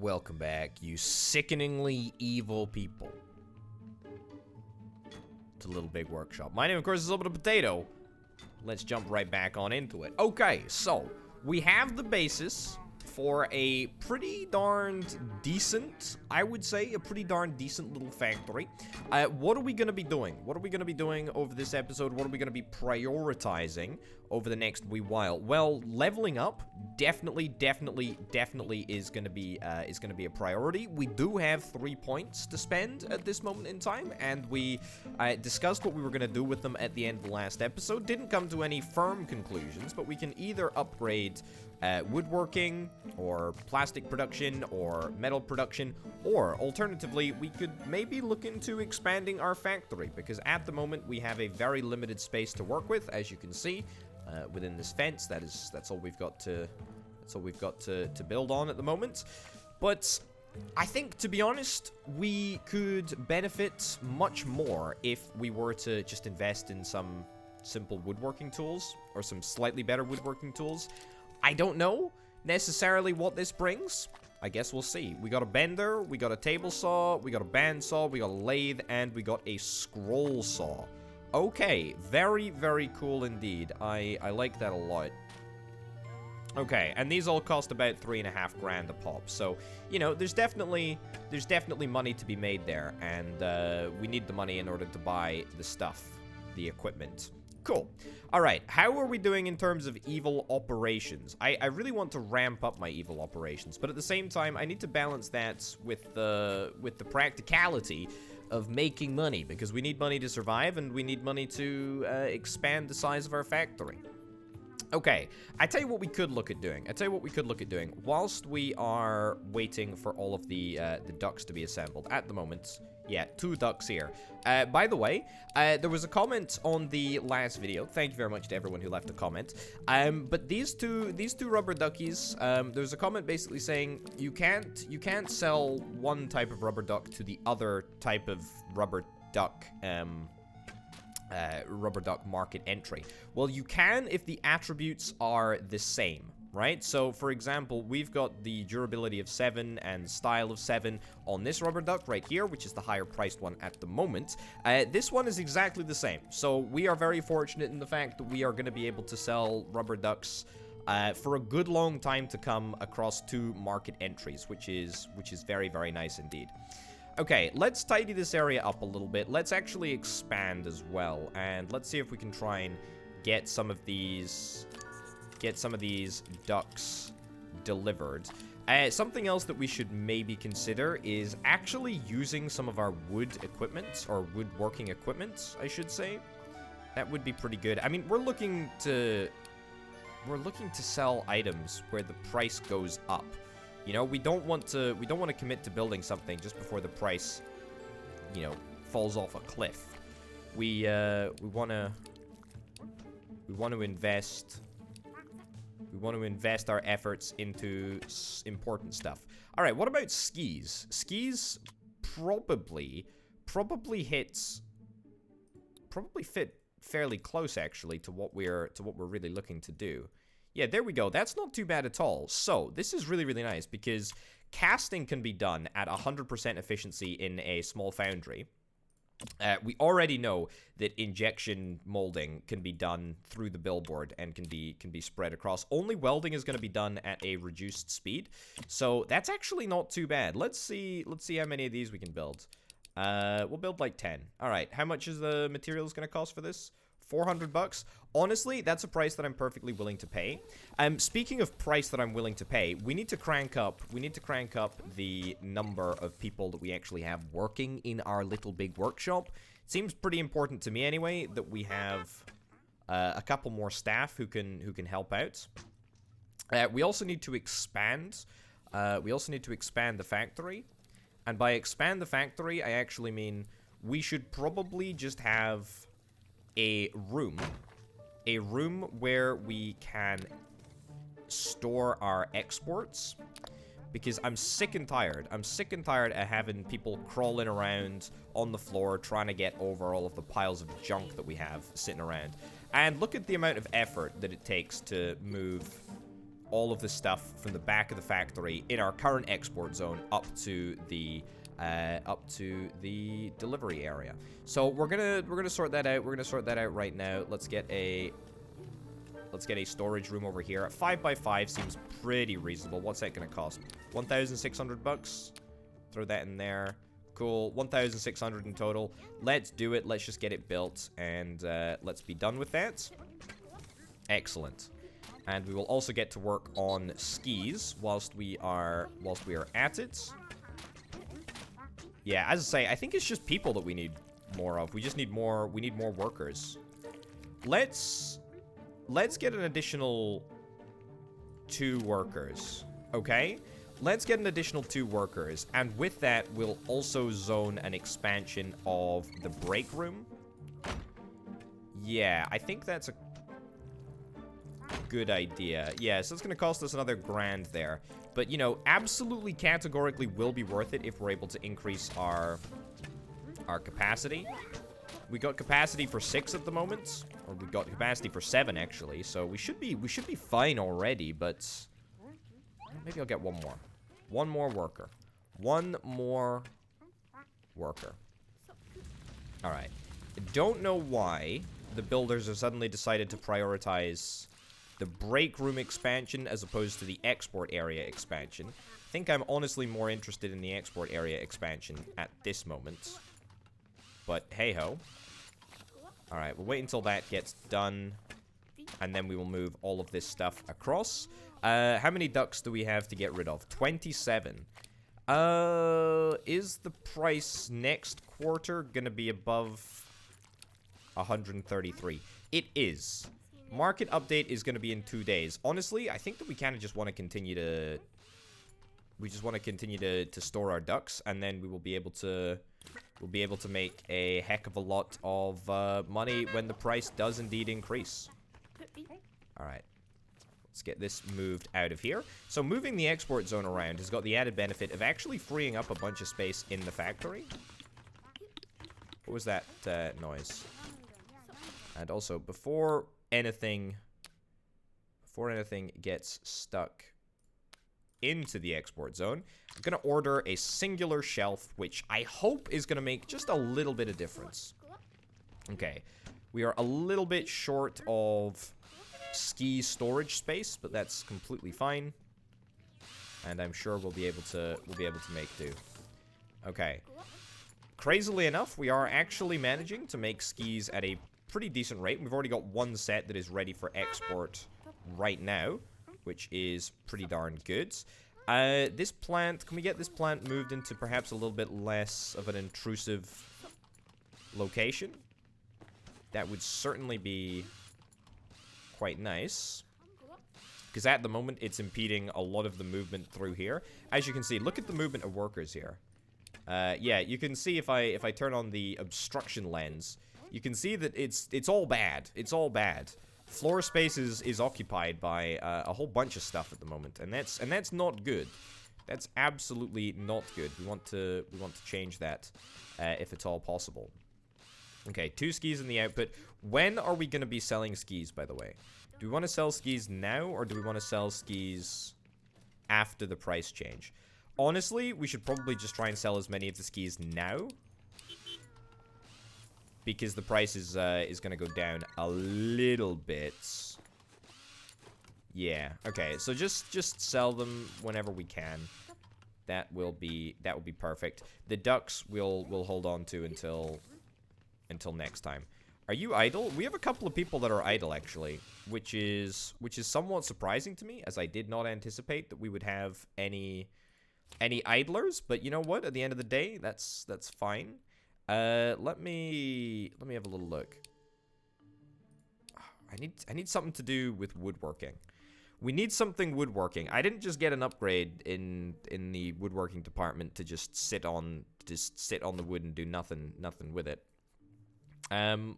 Welcome back, you sickeningly evil people, to Little Big Workshop. My name, of course, is Little Bit of Potato. Let's jump right back on into it. Okay, so we have the basis for a pretty darned decent, I would say, a pretty darn decent little factory. What are we going to be doing? What are we going to be doing over this episode? What are we going to be prioritizing over the next wee while? Well, leveling up definitely is going to be a priority. We do have 3 points to spend at this moment in time, and we discussed what we were going to do with them at the end of the last episode. Didn't come to any firm conclusions, but we can either upgrade woodworking, or plastic production, or metal production, or alternatively, we could maybe look into expanding our factory, because at the moment we have a very limited space to work with, as you can see, within this fence. That's all we've got to build on at the moment. But I think, to be honest, we could benefit much more if we were to just invest in some simple woodworking tools, or some slightly better woodworking tools. I don't know necessarily what this brings. I guess we'll see. We got a bender, we got a table saw, we got a bandsaw, we got a lathe, and we got a scroll saw. Okay, very, very cool indeed. I like that a lot. Okay, and these all cost about 3.5 grand a pop. So, you know, there's definitely money to be made there, and we need the money in order to buy the stuff, the equipment. Cool. Alright, how are we doing in terms of evil operations? I really want to ramp up my evil operations, but at the same time, I need to balance that with the practicality of making money, because we need money to survive, and we need money to expand the size of our factory. Okay, I tell you what we could look at doing. Whilst we are waiting for all of the ducks to be assembled at the moment. Yeah, 2 ducks here. By the way, there was a comment on the last video. Thank you very much to everyone who left a comment. But these two rubber duckies, there's a comment basically saying you can't sell one type of rubber duck to the other type of rubber duck market entry. Well, you can if the attributes are the same, right? So, for example, we've got the durability of 7 and style of 7 on this rubber duck right here, which is the higher priced one at the moment. This one is exactly the same. So, we are very fortunate in the fact that we are going to be able to sell rubber ducks for a good long time to come across 2 market entries, which is very, very nice indeed. Okay, let's tidy this area up a little bit. Let's actually expand as well, and let's see if we can try and get some of these ducks delivered. Something else that we should maybe consider is actually using some of our wood equipment, or woodworking equipment, I should say. That would be pretty good. I mean, we're looking to sell items where the price goes up. You know, we don't want to commit to building something just before the price, you know, falls off a cliff. We want to invest our efforts into important stuff. All right, what about skis? Skis probably fit fairly close actually to what we're really looking to do. Yeah, there we go. That's not too bad at all. So, this is really, really nice because casting can be done at 100% efficiency in a small foundry. We already know that injection molding can be done through the billboard and can be spread across. Only welding is going to be done at a reduced speed. So, that's actually not too bad. Let's see how many of these we can build. We'll build like 10. All right, how much is the materials going to cost for this? 400 bucks. Honestly, that's a price that I'm perfectly willing to pay. Speaking of price that I'm willing to pay, we need to crank up the number of people that we actually have working in our little big workshop. It seems pretty important to me anyway that we have a couple more staff who can help out. We also need to expand. The factory. And by expand the factory, I actually mean we should probably just have a room where we can store our exports, because I'm sick and tired of having people crawling around on the floor trying to get over all of the piles of junk that we have sitting around. And look at the amount of effort that it takes to move all of the stuff from the back of the factory in our current export zone up to the delivery area. So we're gonna sort that out. We're gonna sort that out right now. Let's get a storage room over here. 5x5 seems pretty reasonable. What's that gonna cost? 1,600 bucks. Throw that in there. Cool. 1,600 in total. Let's do it. Let's just get it built, and let's be done with that. Excellent. And we will also get to work on skis whilst we are at it. Yeah, as I say, I think it's just people that we need more of. We just need more. We need more workers. Let's get an additional 2 workers. Okay. Let's get an additional 2 workers, and with that, we'll also zone an expansion of the break room. Yeah, I think that's a good idea. Yeah, so it's going to cost us another grand there. But, you know, absolutely categorically will be worth it if we're able to increase our capacity. We got capacity for 6 at the moment, or we got capacity for 7 actually, so we should be fine already, but maybe I'll get one more. One more worker. One more worker. Alright. Don't know why the builders have suddenly decided to prioritize the break room expansion as opposed to the export area expansion. I think I'm honestly more interested in the export area expansion at this moment. But hey-ho. Alright, we'll wait until that gets done, and then we will move all of this stuff across. How many ducks do we have to get rid of? 27. Is the price next quarter gonna be above 133? It is. Market update is gonna be in 2 days. Honestly, I think that we kind of just want to continue to... We just want to continue to store our ducks, and then we will be able to... We'll be able to make a heck of a lot of money when the price does indeed increase. Alright. Let's get this moved out of here. So moving the export zone around has got the added benefit of actually freeing up a bunch of space in the factory. What was that noise? And also, before anything gets stuck into the export zone, I'm going to order a singular shelf, which I hope is going to make just a little bit of difference. Okay. We are a little bit short of ski storage space, but that's completely fine. And I'm sure we'll be able to make do. Okay. Crazily enough, we are actually managing to make skis at a pretty decent rate. We've already got 1 set that is ready for export right now, which is pretty darn good. This plant, can we get this plant moved into perhaps a little bit less of an intrusive location? That would certainly be quite nice, because at the moment it's impeding a lot of the movement through here. As you can see, look at the movement of workers here. Yeah, you can see if I turn on the obstruction lens, you can see that it's all bad. It's all bad. Floor space is occupied by a whole bunch of stuff at the moment, and that's not good. That's absolutely not good. We want to change that if it's all possible. Okay, 2 skis in the output. When are we going to be selling skis, by the way? Do we want to sell skis now, or do we want to sell skis after the price change? Honestly, we should probably just try and sell as many of the skis now, because the price is going to go down a little bit. Yeah, okay, so just sell them whenever we can. That will be perfect. The ducks we'll hold on to until next time. Are you idle? We have a couple of people that are idle, actually, which is somewhat surprising to me, as I did not anticipate that we would have any idlers. But you know what? At the end of the day, that's fine. Let me have a little look. I need something to do with woodworking. We need something woodworking. I didn't just get an upgrade in the woodworking department to just sit on the wood and do nothing with it.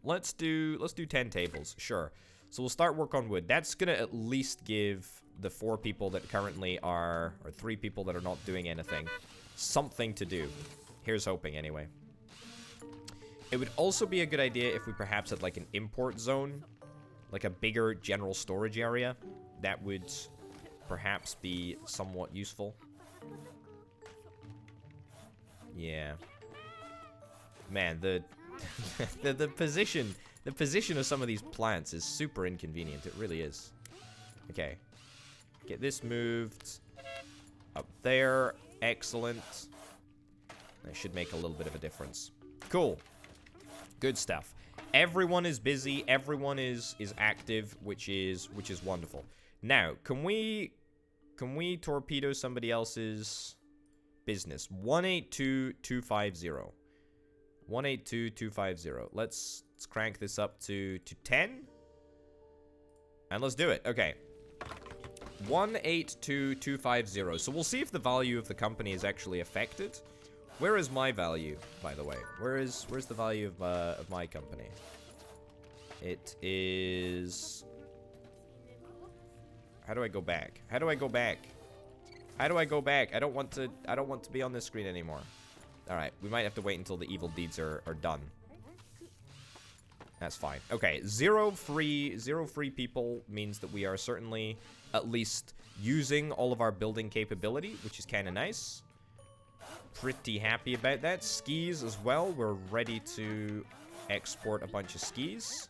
Let's do 10 tables, sure. So we'll start work on wood. That's gonna at least give the 4 people that currently are, or 3 people that are not doing anything, something to do. Here's hoping, anyway. It would also be a good idea if we perhaps had like an import zone, like a bigger general storage area. That would perhaps be somewhat useful. Yeah. Man, the position of some of these plants is super inconvenient. It really is. Okay. Get this moved up there. Excellent. That should make a little bit of a difference. Cool. Good stuff. Everyone is busy. Everyone is active, which is wonderful. Now, can we torpedo somebody else's business? 182250. 182250. Let's crank this up to 10. And let's do it. Okay. 182250. So we'll see if the value of the company is actually affected. Where is my value, by the way? Where's the value of my company? It is... How do I go back? How do I go back? How do I go back? I don't want to be on this screen anymore. Alright, we might have to wait until the evil deeds are done. That's fine. Okay, zero free people means that we are certainly at least using all of our building capability, which is kind of nice. Pretty happy about that. Skis as well. We're ready to export a bunch of skis.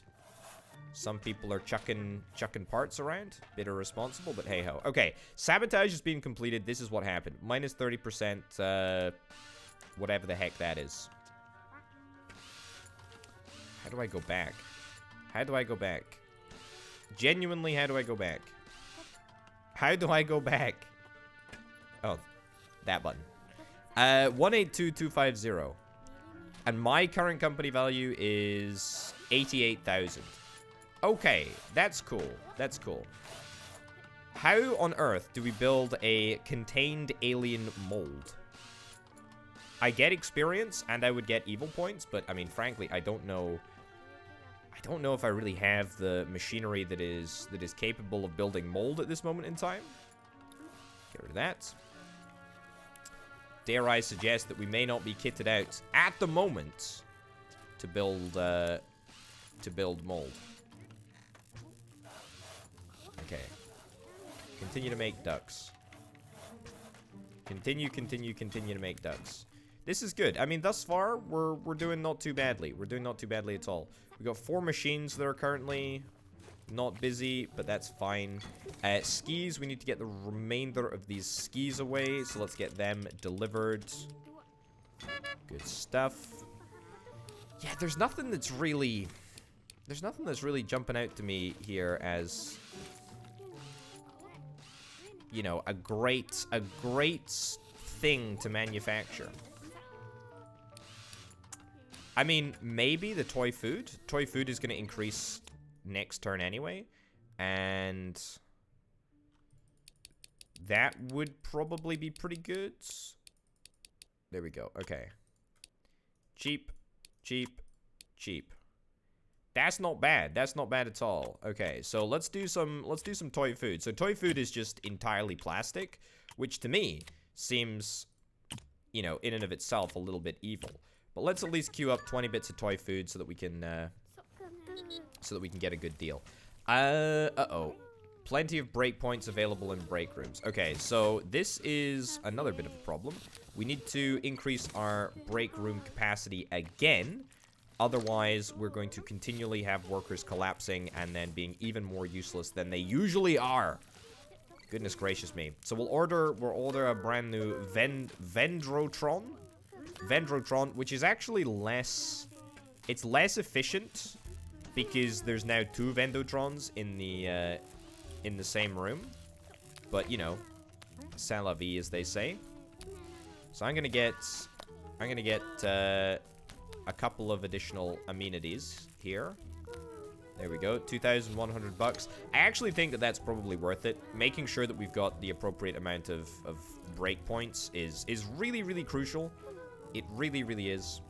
Some people are chucking parts around. Bit irresponsible, but hey ho. Okay, sabotage has been completed. This is what happened. Minus 30%, whatever the heck that is. How do I go back? How do I go back? Genuinely, how do I go back? How do I go back? Oh, that button. 182250. And my current company value is 88,000. Okay, that's cool. That's cool. How on earth do we build a contained alien mold? I get experience and I would get evil points, but I mean, frankly, I don't know if I really have the machinery that is capable of building mold at this moment in time. Get rid of that. Dare I suggest that we may not be kitted out at the moment to build mold. Okay. Continue to make ducks. Continue to make ducks. This is good. I mean, thus far, we're doing not too badly. We're doing not too badly at all. We've got 4 machines that are currently not busy, but that's fine. Skis, we need to get the remainder of these skis away, so let's get them delivered. Good stuff. Yeah, there's nothing that's really jumping out to me here as, you know, a great thing to manufacture. I mean, maybe the toy food. Toy food is going to increase next turn anyway. And that would probably be pretty good. There we go. Okay. Cheap, cheap, cheap. That's not bad. That's not bad at all. Okay, so let's do some toy food. So toy food is just entirely plastic, which to me seems, you know, in and of itself a little bit evil. But let's at least queue up 20 bits of toy food so that we can get a good deal. Uh-oh. Plenty of breakpoints available in break rooms. Okay, so this is another bit of a problem. We need to increase our break room capacity again. Otherwise, we're going to continually have workers collapsing and then being even more useless than they usually are. Goodness gracious me. So we'll order a brand new Vendrotron, which is actually less efficient because there's now 2 Vendotrons in the same room. But you know, c'est la vie, as they say. So I'm gonna get a couple of additional amenities here. There we go, 2,100 bucks. I actually think that that's probably worth it. Making sure that we've got the appropriate amount of breakpoints is really, really crucial. It really, really is.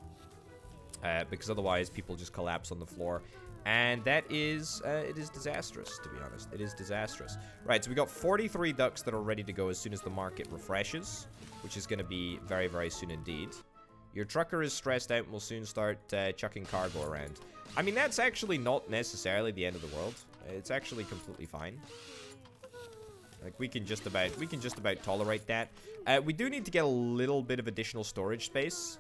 Because otherwise people just collapse on the floor. And that is, it is disastrous, to be honest. It is disastrous. Right, so we got 43 ducks that are ready to go as soon as the market refreshes, which is going to be very, very soon indeed. Your trucker is stressed out and will soon start chucking cargo around. I mean, that's actually not necessarily the end of the world. It's actually completely fine. Like, we can just about tolerate that. We do need to get a little bit of additional storage space.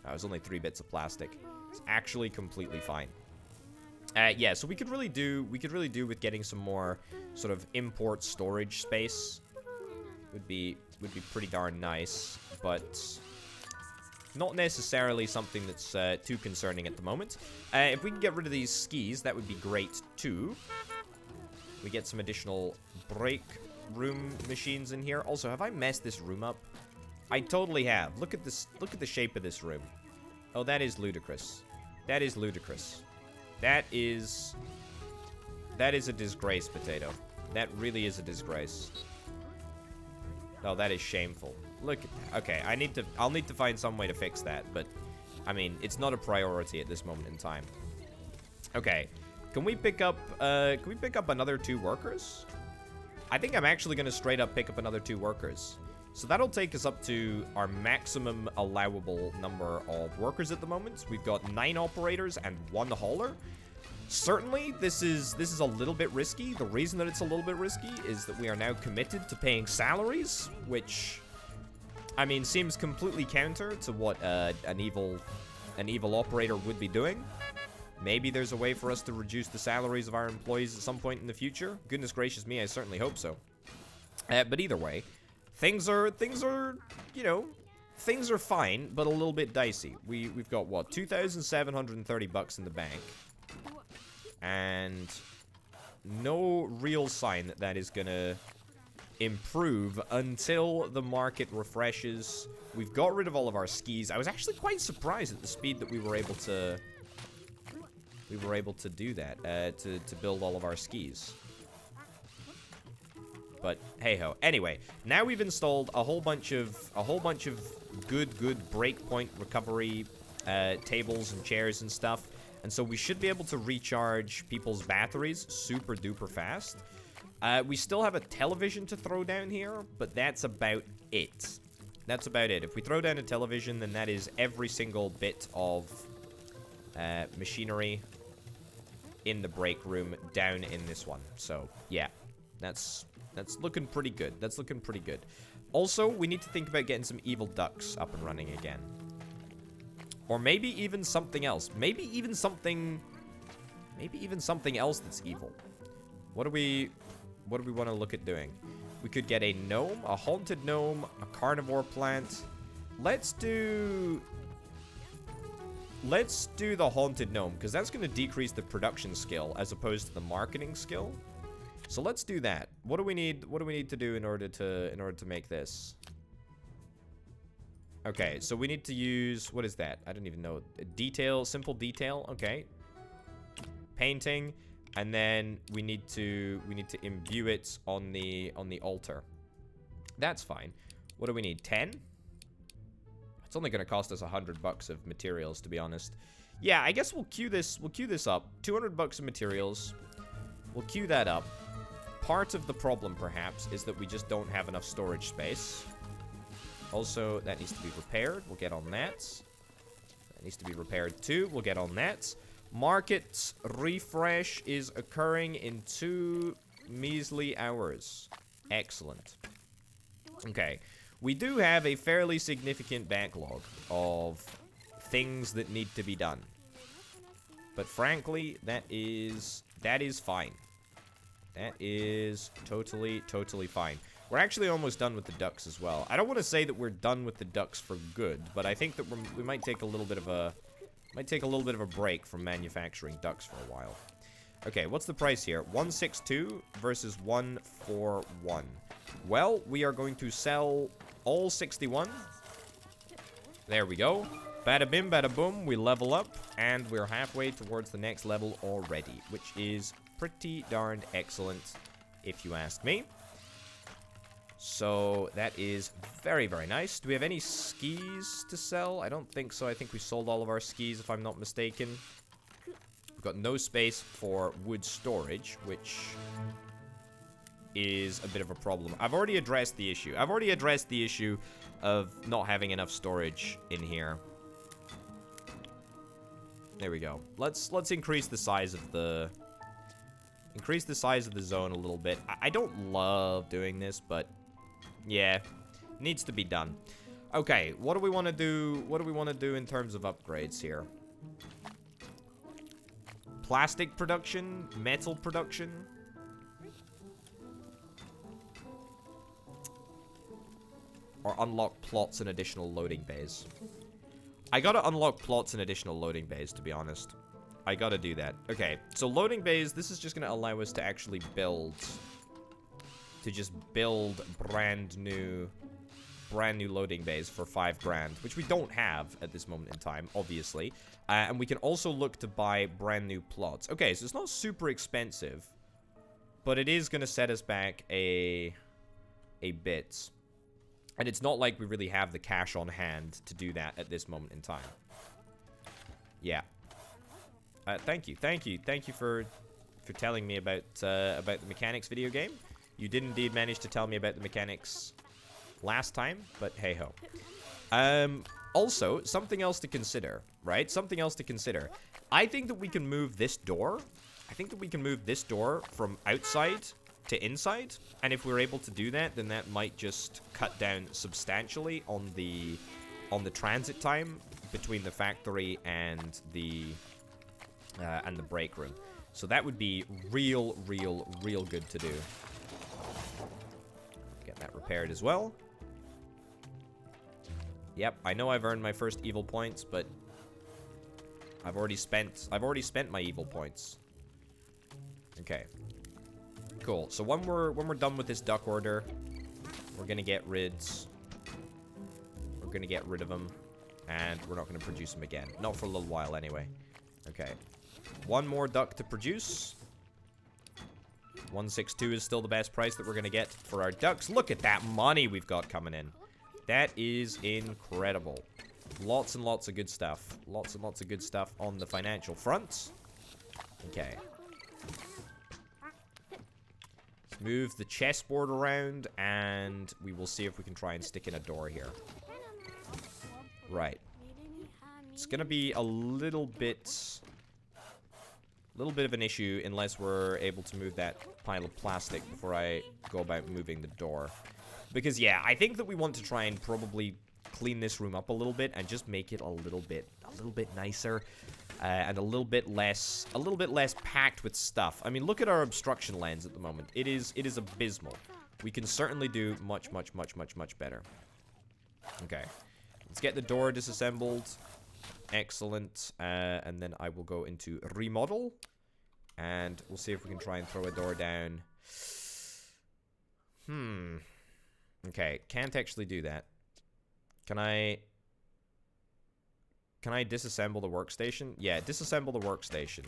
Oh, it was only 3 bits of plastic. It's actually completely fine. Yeah, so we could really do with getting some more sort of import storage space. Would be pretty darn nice, but not necessarily something that's too concerning at the moment. If we can get rid of these skis, that would be great too. We get some additional break room machines in here. Also, have I messed this room up? I totally have. Look at this. Look at the shape of this room. Oh, that is ludicrous. That is ludicrous. That is a disgrace, Potato. That really is a disgrace. Oh, that is shameful. Look, okay, I'll need to find some way to fix that, but I mean, it's not a priority at this moment in time. Okay, can we pick up another 2 workers? I think I'm actually going to straight up pick up another 2 workers. So that'll take us up to our maximum allowable number of workers at the moment. We've got 9 operators and 1 hauler. Certainly, this is a little bit risky. The reason that it's a little bit risky is that we are now committed to paying salaries, which, I mean, seems completely counter to what an evil operator would be doing. Maybe there's a way for us to reduce the salaries of our employees at some point in the future. Goodness gracious me, I certainly hope so. But either way, things are, you know, things are fine, but a little bit dicey. We've got, what, 2,730 bucks in the bank. And no real sign that that is gonna improve until the market refreshes. We've got rid of all of our skis. I was actually quite surprised at the speed that we were able to do that, to build all of our skis. But hey ho. Anyway, now we've installed a whole bunch of good breakpoint recovery tables and chairs and stuff. And so we should be able to recharge people's batteries super duper fast. We still have a television to throw down here, but that's about it. That's about it. If we throw down a television, then that is every single bit of machinery in the break room down in this one. So, yeah. That's looking pretty good. That's looking pretty good. Also, we need to think about getting some evil ducks up and running again. Or maybe even something else. Maybe even something else that's evil. What do we want to look at doing? We could get a gnome, a haunted gnome, a carnivore plant. Let's do the haunted gnome, because that's going to decrease the production skill as opposed to the marketing skill. So let's do that. What do we need to do in order to make this? Okay, so we need to use, what is that? I don't even know. Detail, simple detail. Okay. Painting, and then we need to imbue it on the altar. That's fine. What do we need? 10? It's only going to cost us 100 bucks of materials, to be honest. Yeah, I guess we'll queue this up. 200 bucks of materials. We'll queue that up. Part of the problem, perhaps, is that we just don't have enough storage space. Also, that needs to be repaired. We'll get on that. That needs to be repaired too. We'll get on that. Market refresh is occurring in 2 measly hours. Excellent. Okay. We do have a fairly significant backlog of things that need to be done. But frankly, that is fine. That is totally fine. We're actually almost done with the ducks as well. I don't want to say that we're done with the ducks for good, but I think that we might take a little bit of a break from manufacturing ducks for a while. Okay, what's the price here? 162 versus 141. Well, we are going to sell all 61. There we go. Bada bim, bada boom. We level up, and we're halfway towards the next level already, which is pretty darned excellent, if you ask me. So that is very, very nice. Do we have any skis to sell? I don't think so. I think we sold all of our skis, if I'm not mistaken. We've got no space for wood storage, which is a bit of a problem. I've already addressed the issue. I've already addressed the issue of not having enough storage in here. There we go. Let's increase the size of the Increase the size of the zone a little bit. I don't love doing this, but yeah, needs to be done. Okay, what do we want to do? What do we want to do in terms of upgrades here? Plastic production, metal production. Or unlock plots and additional loading bays. I gotta unlock plots and additional loading bays, to be honest. I gotta do that. Okay, so loading bays, this is just gonna allow us to actually build. To just build brand new loading bays for 5 grand, which we don't have at this moment in time, obviously. And we can also look to buy brand new plots. Okay, so it's not super expensive, but it is gonna set us back a bit. And it's not like we really have the cash on hand to do that at this moment in time. Yeah. Thank you for telling me about the mechanics video game. You did indeed manage to tell me about the mechanics last time, but hey ho. Also, something else to consider, right? Something else to consider. I think that we can move this door. I think that we can move this door from outside to inside, and if we're able to do that, then that might just cut down substantially on the transit time between the factory and the break room. So that would be real good to do. Get that repaired as well. Yep, I know I've earned my first evil points, but I've already spent my evil points. Okay. Cool. So when we're done with this duck order, we're gonna get rid of them, and we're not gonna produce them again. Not for a little while anyway. Okay. One more duck to produce. 162 is still the best price that we're gonna get for our ducks. Look at that money we've got coming in. That is incredible. Lots and lots of good stuff. Lots and lots of good stuff on the financial front. Okay. Move the chessboard around, and we will see if we can try and stick in a door here. Right. It's gonna be a little bit of an issue unless we're able to move that pile of plastic before I go about moving the door. Because yeah, I think that we want to try and probably clean this room up a little bit and just make it a little bit nicer. And a little bit less packed with stuff. I mean, look at our obstruction lens at the moment. It is abysmal. We can certainly do much better. Okay. Let's get the door disassembled. Excellent. And then I will go into remodel. And we'll see if we can try and throw a door down. Okay, can't actually do that. Can I disassemble the workstation? Yeah, disassemble the workstation.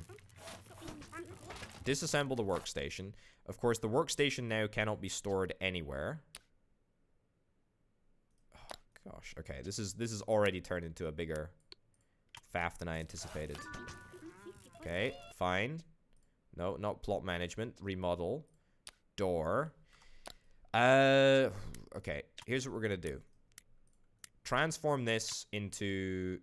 Disassemble the workstation. Of course, the workstation now cannot be stored anywhere. Oh, gosh. Okay, this is already turned into a bigger faff than I anticipated. Okay, fine. No, not plot management. Remodel. Door. Okay, here's what we're gonna do. Transform this into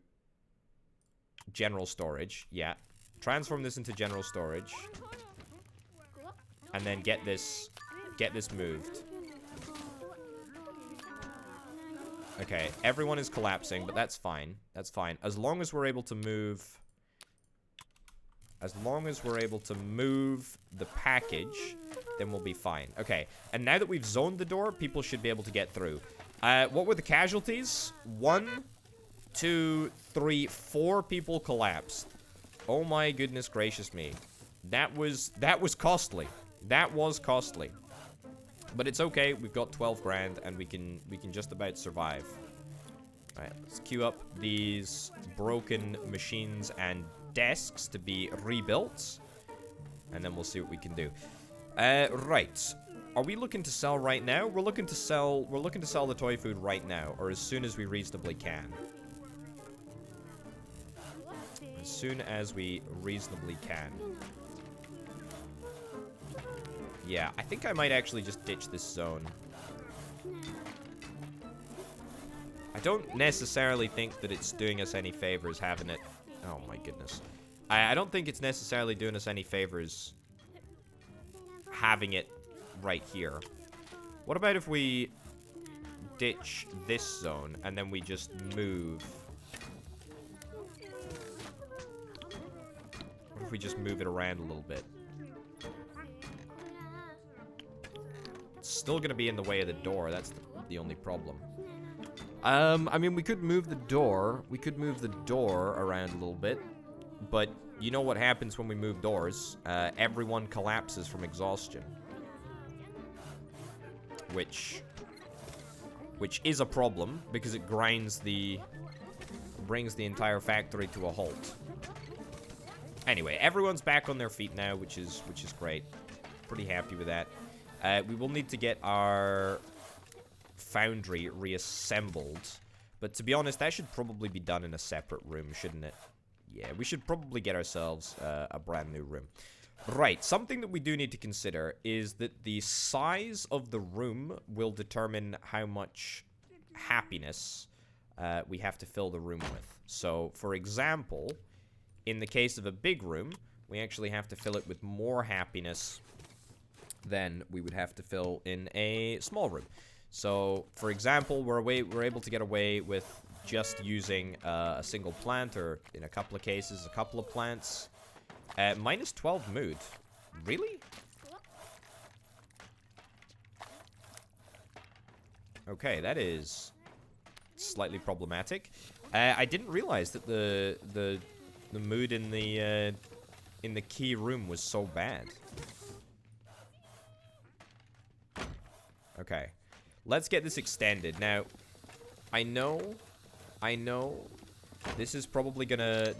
general storage. Yeah. Transform this into general storage. And then get this moved. Okay, everyone is collapsing, but that's fine. That's fine. As long as we're able to move the package, then we'll be fine. Okay, and now that we've zoned the door, people should be able to get through. What were the casualties? 1, 2, 3, 4 people collapsed. Oh my goodness gracious me. That was costly. That was costly. But it's okay. We've got 12 grand and we can just about survive. All right, let's queue up these broken machines and desks to be rebuilt, and then we'll see what we can do. Right. Are we looking to sell right now? We're looking to sell the toy food right now, or as soon as we reasonably can. As soon as we reasonably can. Yeah, I think I might actually just ditch this zone. I don't necessarily think that it's doing us any favors having it. Oh my goodness. I don't think it's necessarily doing us any favors having it right here. What about if we ditch this zone and then we just move? What if we just move it around a little bit? It's still gonna be in the way of the door. That's the only problem. I mean, we could move the door. We could move the door around a little bit. But you know what happens when we move doors? Everyone collapses from exhaustion. Which is a problem, because it brings the entire factory to a halt. Anyway, everyone's back on their feet now, which is great. Pretty happy with that. We will need to get our foundry reassembled, but to be honest, that should probably be done in a separate room, shouldn't it? Yeah, we should probably get ourselves a brand new room. Right, something that we do need to consider is that the size of the room will determine how much happiness we have to fill the room with. So, for example, in the case of a big room, we actually have to fill it with more happiness than we would have to fill in a small room. So, for example, we're able to get away with just using a single plant, or in a couple of cases, a couple of plants. Minus 12 mood. Really? Okay, that is slightly problematic. I didn't realize that the mood in the key room was so bad. Okay. Let's get this extended. Now, I know this is probably gonna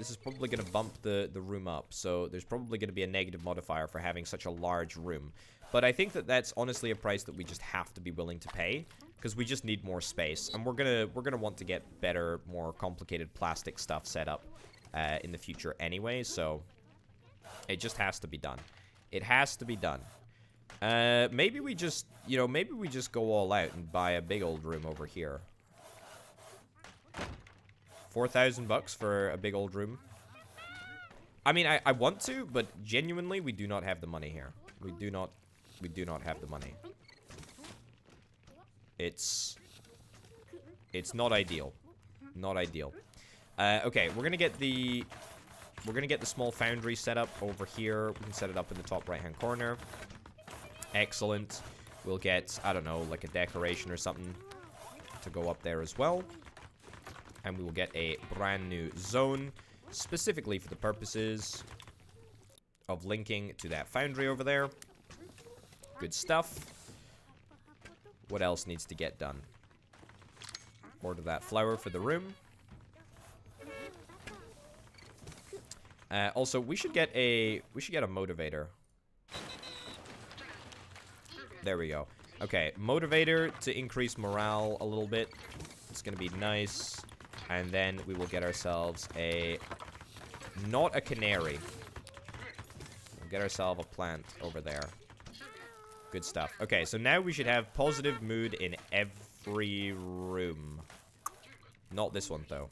bump the room up. So there's probably gonna be a negative modifier for having such a large room. But I think that that's honestly a price that we just have to be willing to pay, because we just need more space, and we're gonna want to get better, more complicated plastic stuff set up in the future anyway. So it just has to be done. It has to be done. Maybe we just, maybe we just go all out and buy a big old room over here. 4,000 bucks for a big old room. I mean, I want to, but genuinely, we do not have the money here. We do not have the money. It's not ideal. Not ideal. Okay, we're gonna get the small foundry set up over here. We can set it up in the top right-hand corner. Excellent. We'll get, I don't know, like a decoration or something to go up there as well. And we will get a brand new zone, specifically for the purposes of linking to that foundry over there. Good stuff. What else needs to get done? Order that flower for the room. Also, we should get a motivator. There we go. Okay, motivator to increase morale a little bit. It's gonna be nice. And then we will get ourselves not a canary. We'll get ourselves a plant over there. Good stuff. Okay, so now we should have positive mood in every room. Not this one, though.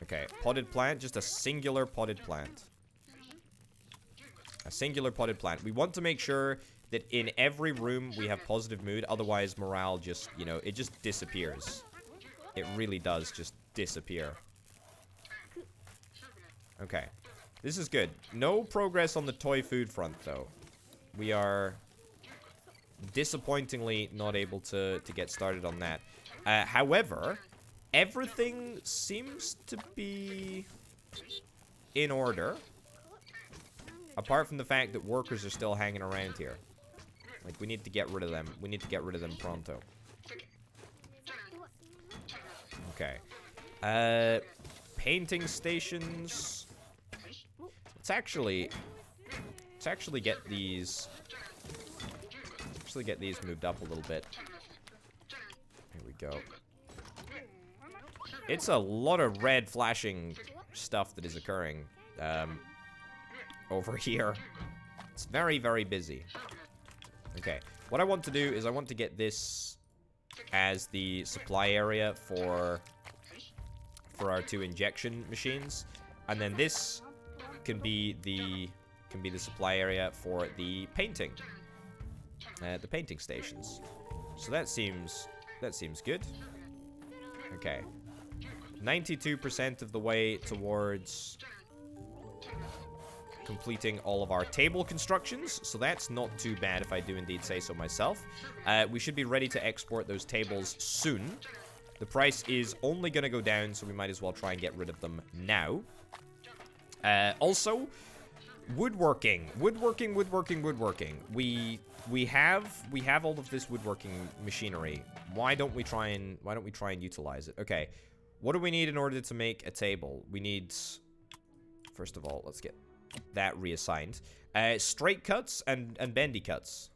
Okay, potted plant, just a singular potted plant. A singular potted plant. We want to make sure that in every room we have positive mood, otherwise morale just, it just disappears. It really does just disappear. Okay. This is good. No progress on the toy food front, though. We are disappointingly not able to get started on that. However, everything seems to be in order. Apart from the fact that workers are still hanging around here. Like, we need to get rid of them. We need to get rid of them pronto. Okay. Painting stations. Let's actually get these... moved up a little bit. Here we go. It's a lot of red flashing stuff that is occurring. Over here. It's very, very busy. Okay. What I want to do is I want to get this as the supply area for our 2 injection machines. And then this can be the supply area for the painting stations. So that seems good. Okay. 92% of the way towards completing all of our table constructions, so that's not too bad if I do indeed say so myself. We should be ready to export those tables soon. The price is only going to go down, so we might as well try and get rid of them now. Also, woodworking. We have all of this woodworking machinery. Why don't we try and utilize it? Okay. What do we need in order to make a table? We need, first of all, let's get that reassigned. Straight cuts and bendy cuts.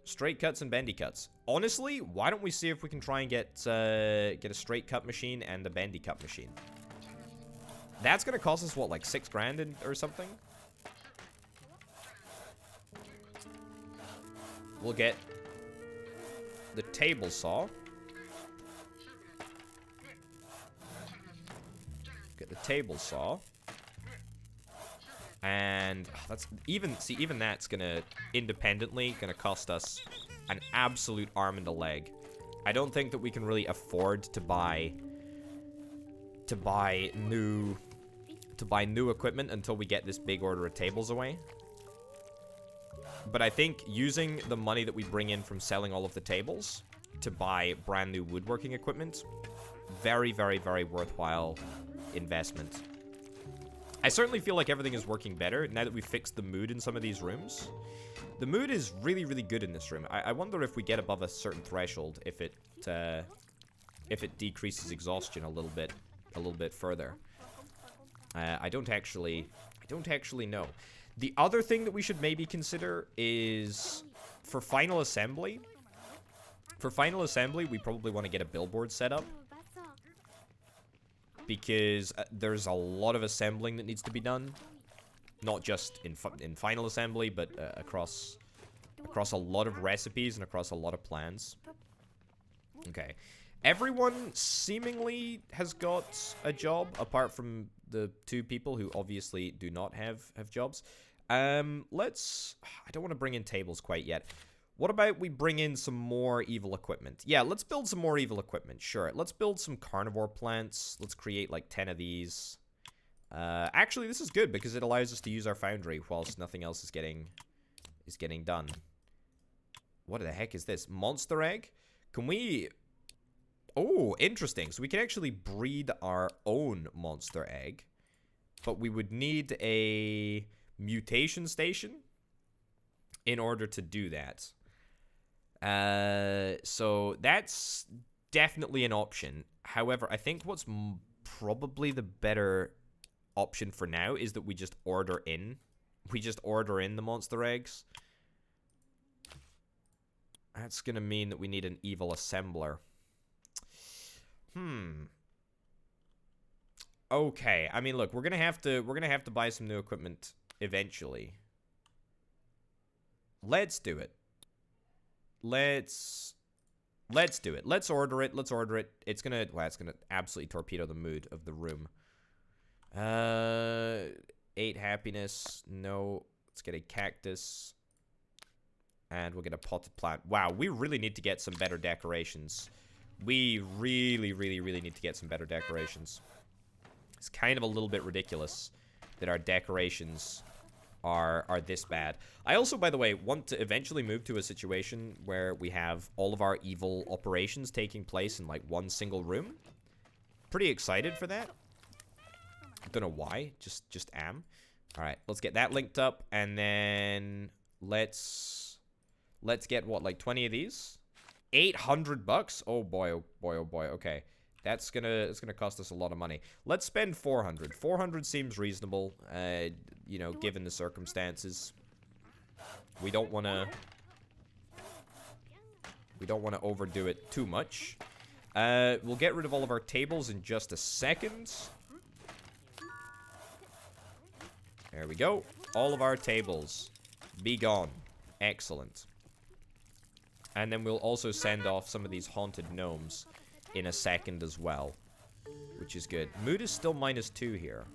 Straight cuts and bendy cuts. Honestly, why don't we see if we can try and get a straight cut machine and a bendy cut machine? That's gonna cost us what, like 6 grand or something? We'll get the table saw. Get the table saw. And that's even that's gonna independently cost us an absolute arm and a leg. I don't think that we can really afford to buy new equipment until we get this big order of tables away. But I think using the money that we bring in from selling all of the tables to buy brand new woodworking equipment, very, very, very worthwhile investment. I certainly feel like everything is working better now that we've fixed the mood in some of these rooms. The mood is really, really good in this room. I wonder if we get above a certain threshold, if it decreases exhaustion a little bit further. I don't actually know. The other thing that we should maybe consider is for final assembly. For final assembly, we probably want to get a billboard set up, because there's a lot of assembling that needs to be done, not just in final assembly, but across a lot of recipes and across a lot of plans. Okay, everyone seemingly has got a job apart from the 2 people who obviously do not have jobs. I don't want to bring in tables quite yet. What about we bring in some more evil equipment? Yeah, let's build some more evil equipment. Sure, let's build some carnivore plants. Let's create like 10 of these. Actually, this is good because it allows us to use our foundry whilst nothing else is getting done. What the heck is this? Monster egg? Can we... Oh, interesting. So we can actually breed our own monster egg. But we would need a mutation station in order to do that. So that's definitely an option. However, I think what's probably the better option for now is that we just order in. We just order in the monster eggs. That's gonna mean that we need an evil assembler. Okay, I mean, look, we're gonna have to buy some new equipment eventually. Let's do it. Let's do it. Let's order it. Let's order it. It's gonna absolutely torpedo the mood of the room. 8 happiness. No. Let's get a cactus. And we'll get a potted plant. Wow, we really need to get some better decorations. We really, really, really need to get some better decorations. It's kind of a little bit ridiculous that our decorations are this bad. I also, by the way, want to eventually move to a situation where we have all of our evil operations taking place in like one single room. Pretty excited for that. Don't know why, just am. All right, let's get that linked up, and then let's get what, like 20 of these? 800 bucks? Oh boy, oh boy, oh boy. Okay. It's gonna cost us a lot of money. Let's spend 400. 400 seems reasonable, you know, given the circumstances. We don't wanna overdo it too much. We'll get rid of all of our tables in just a second. There we go. All of our tables. Be gone. Excellent. And then we'll also send off some of these haunted gnomes in a second as well, which is good. Mood is still -2 here.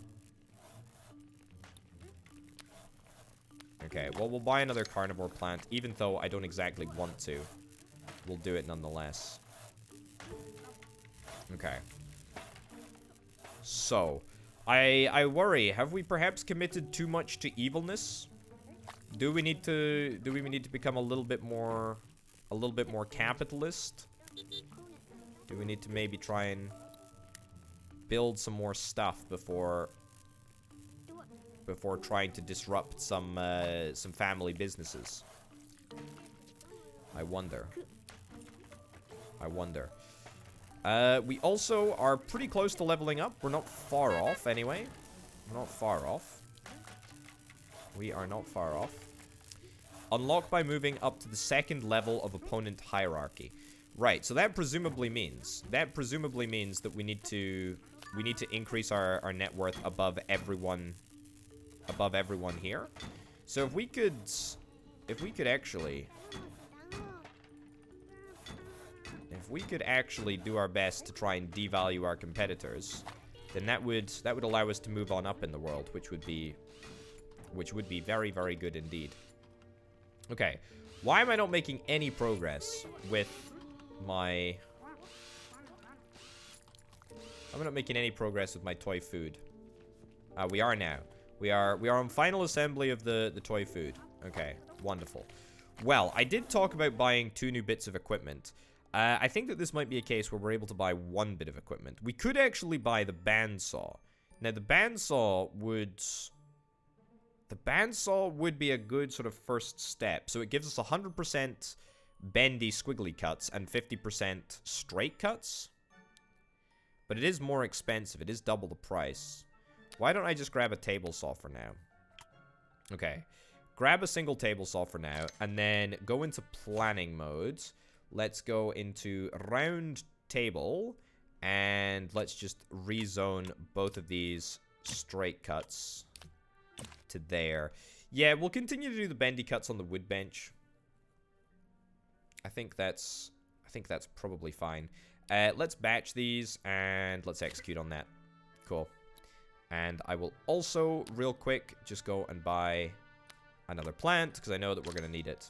Okay, well, we'll buy another carnivore plant, even though I don't exactly want to. We'll do it nonetheless. Okay. So, I worry, have we perhaps committed too much to evilness? Do we need to become a little bit more capitalist? Do we need to maybe try and build some more stuff before trying to disrupt some family businesses? I wonder. We also are pretty close to leveling up. We're not far off, anyway. We're not far off. We are not far off. Unlock by moving up to the second level of opponent hierarchy. Right, so that presumably means that we need to increase our net worth above everyone here. So if we could actually do our best to try and devalue our competitors, then that would allow us to move on up in the world, which would be very, very good indeed. Okay, why am I not making any progress with my... I'm not making any progress with my toy food. We are now. We are on final assembly of the toy food. Okay, wonderful. Well, I did talk about buying 2 new bits of equipment. I think that this might be a case where we're able to buy 1 bit of equipment. We could actually buy the bandsaw. Now, the bandsaw would be a good sort of first step. So it gives us 100% bendy squiggly cuts and 50% straight cuts. But it is more expensive. It is double the price. Why don't I just grab a table saw for now? Okay. Grab a single table saw for now, and then go into planning mode. Let's go into round table, and let's just rezone both of these straight cuts to there. Yeah, we'll continue to do the bendy cuts on the wood bench. I think that's probably fine. Let's batch these, and let's execute on that. Cool. And I will also, real quick, just go and buy another plant, because I know that we're going to need it.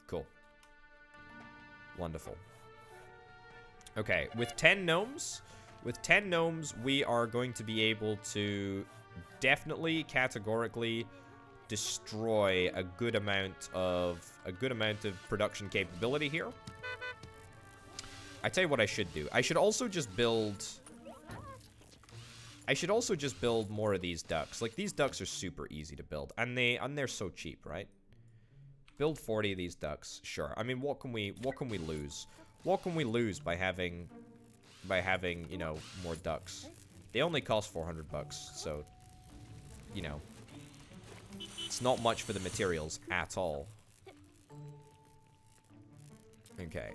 Cool. Wonderful. Okay, with 10 gnomes, we are going to be able to definitely, categorically destroy a good amount of production capability here. I tell you what I should do. I should also just build more of these ducks. Like, these ducks are super easy to build, and they're so cheap, right? Build 40 of these ducks. Sure. I mean, what can we lose? What can we lose by having, you know, more ducks? They only cost 400 bucks, so, you know, it's not much for the materials at all. Okay.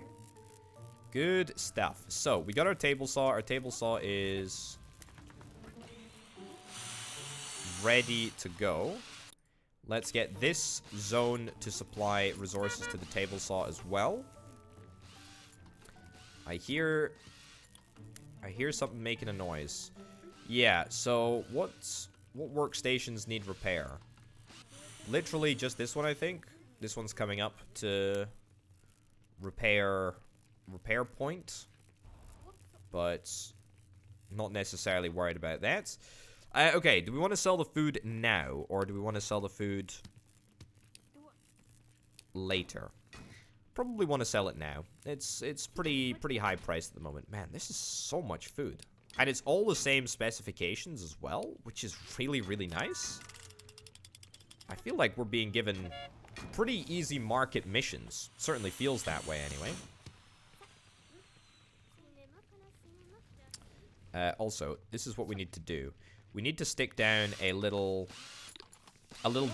Good stuff. So, we got our table saw. Our table saw is ready to go. Let's get this zone to supply resources to the table saw as well. I hear something making a noise. Yeah, so what workstations need repair? Literally just this one, I think. This one's coming up to repair point, but not necessarily worried about that. Okay, do we want to sell the food now, or do we want to sell the food later? Probably want to sell it now. It's pretty high priced at the moment. Man, this is so much food. And it's all the same specifications as well, which is really, really nice. I feel like we're being given pretty easy market missions. Certainly feels that way anyway. Also, this is what we need to do. We need to stick down a little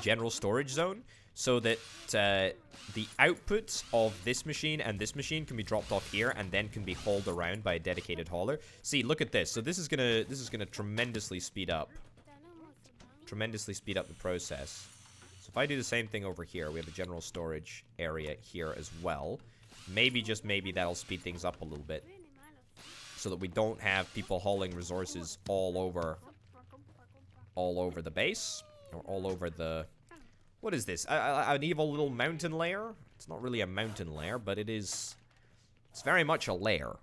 general storage zone so that the outputs of this machine and this machine can be dropped off here and then can be hauled around by a dedicated hauler. See, look at this. So this is gonna tremendously speed up the process. So if I do the same thing over here, we have a general storage area here as well. Maybe, just maybe, that'll speed things up a little bit, so that we don't have people hauling resources all over the base. Or all over the... What is this? An evil little mountain lair? It's not really a mountain lair, but it is... It's very much a lair.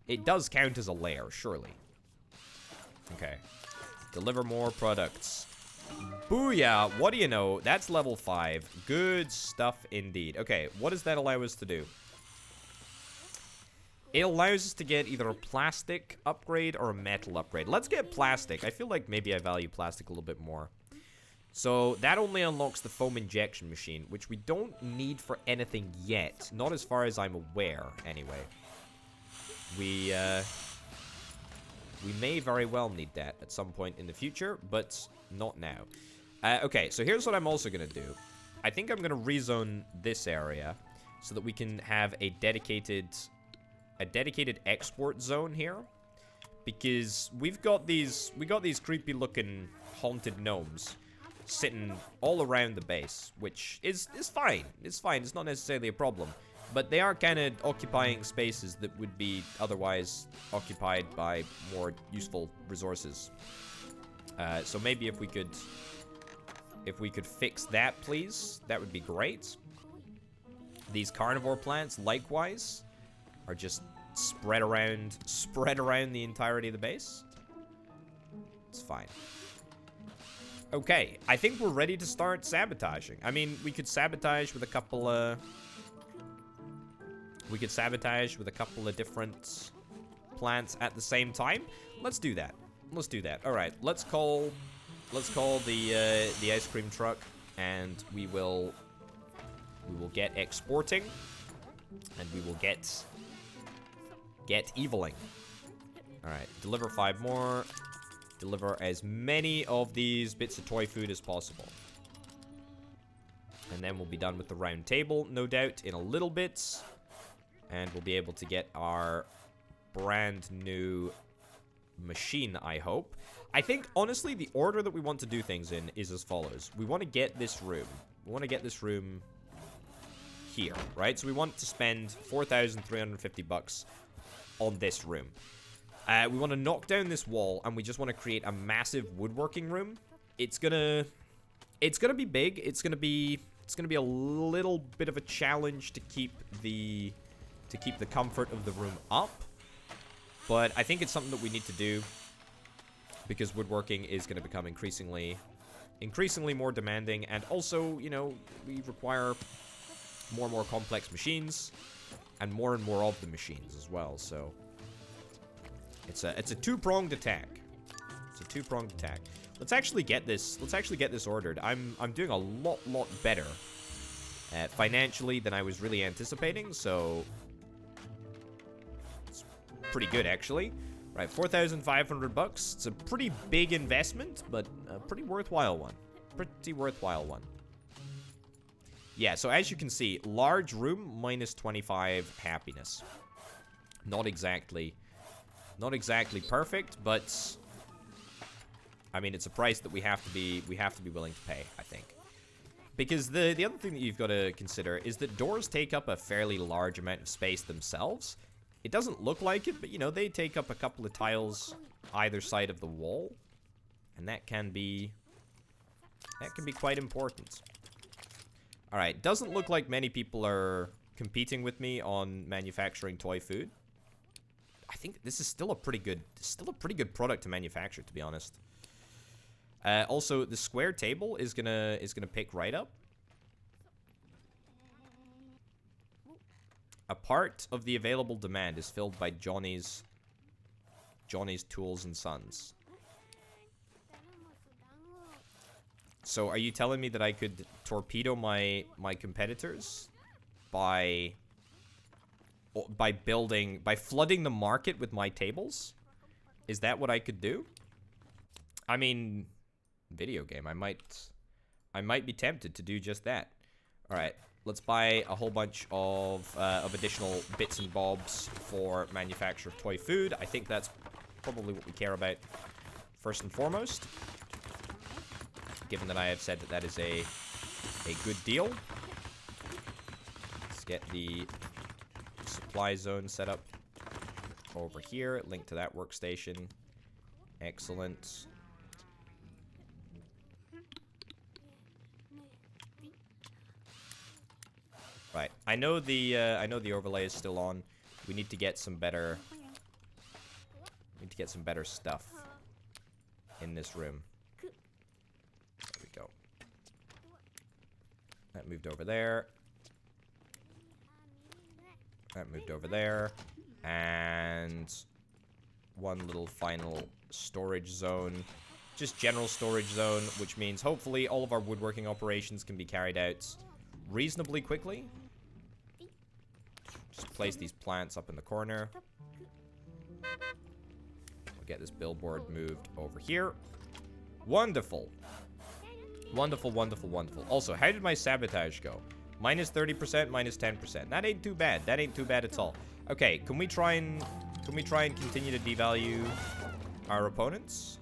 It does count as a lair, surely. Okay. Deliver more products. Booyah! What do you know? That's level 5. Good stuff indeed. Okay, what does that allow us to do? It allows us to get either a plastic upgrade or a metal upgrade. Let's get plastic. I feel like maybe I value plastic a little bit more. So that only unlocks the foam injection machine, which we don't need for anything yet. Not as far as I'm aware, anyway. We may very well need that at some point in the future, but not now. Okay, so here's what I'm also going to do. I think I'm going to rezone this area so that we can have a dedicated export zone here, because we got these creepy looking haunted gnomes sitting all around the base, which is fine. It's fine. It's not necessarily a problem, but they are kind of occupying spaces that would be otherwise occupied by more useful resources. So maybe if we could fix that, please, that would be great. These carnivore plants, likewise, are just spread around the entirety of the base. It's fine. Okay, I think we're ready to start sabotaging. I mean, we could sabotage with a couple of different plants at the same time. Let's do that. Let's do that. All right, let's call the ice cream truck, and we will get exporting, and we will get eviling. All right, deliver 5 more. Deliver as many of these bits of toy food as possible. And then we'll be done with the round table, no doubt, in a little bit. And we'll be able to get our brand new machine, I hope. I think, honestly, the order that we want to do things in is as follows. We want to get this room. We want to get this room here, right? So we want to spend 4,350 bucks on this room. We want to knock down this wall, and we just want to create a massive woodworking room. It's gonna be big. It's gonna be a little bit of a challenge to keep the comfort of the room up. But I think it's something that we need to do, because woodworking is going to become increasingly more demanding, and also, you know, we require more and more complex machines, and more of the machines as well. So it's a two-pronged attack. It's a two-pronged attack. Let's actually get this ordered. I'm doing a lot better financially than I was really anticipating, so it's pretty good actually. Right, 4,500 bucks. It's a pretty big investment, but a pretty worthwhile one. Yeah, so as you can see, large room minus 25 happiness. Not exactly perfect, but I mean, it's a price that we have to be willing to pay, I think. Because the other thing that you've got to consider is that doors take up a fairly large amount of space themselves. It doesn't look like it, but you know, they take up a couple of tiles either side of the wall, and that can be quite important. All right, doesn't look like many people are competing with me on manufacturing toy food. I think this is still a pretty good product to manufacture, to be honest. Also, the square table is gonna pick right up. A part of the available demand is filled by Johnny's Tools and Sons. So, are you telling me that I could torpedo my competitors by flooding the market with my tables? Is that what I could do? I mean, video game. I might be tempted to do just that. All right, let's buy a whole bunch of additional bits and bobs for manufacture of toy food. I think that's probably what we care about first and foremost, given that I have said that that is a good deal. Let's get the supply zone set up over here, link to that workstation. Excellent. Right. I know the overlay is still on. We need to get some better. Need to get some better stuff in this room. There we go. That moved over there. That moved over there. And one little final storage zone. Just general storage zone, which means hopefully all of our woodworking operations can be carried out reasonably quickly. Just place these plants up in the corner. We'll get this billboard moved over here. Wonderful. Wonderful, wonderful, wonderful. Also, how did my sabotage go? Minus 30%, minus 10%. That ain't too bad. That ain't too bad at all. Okay, can we try and continue to devalue our opponents?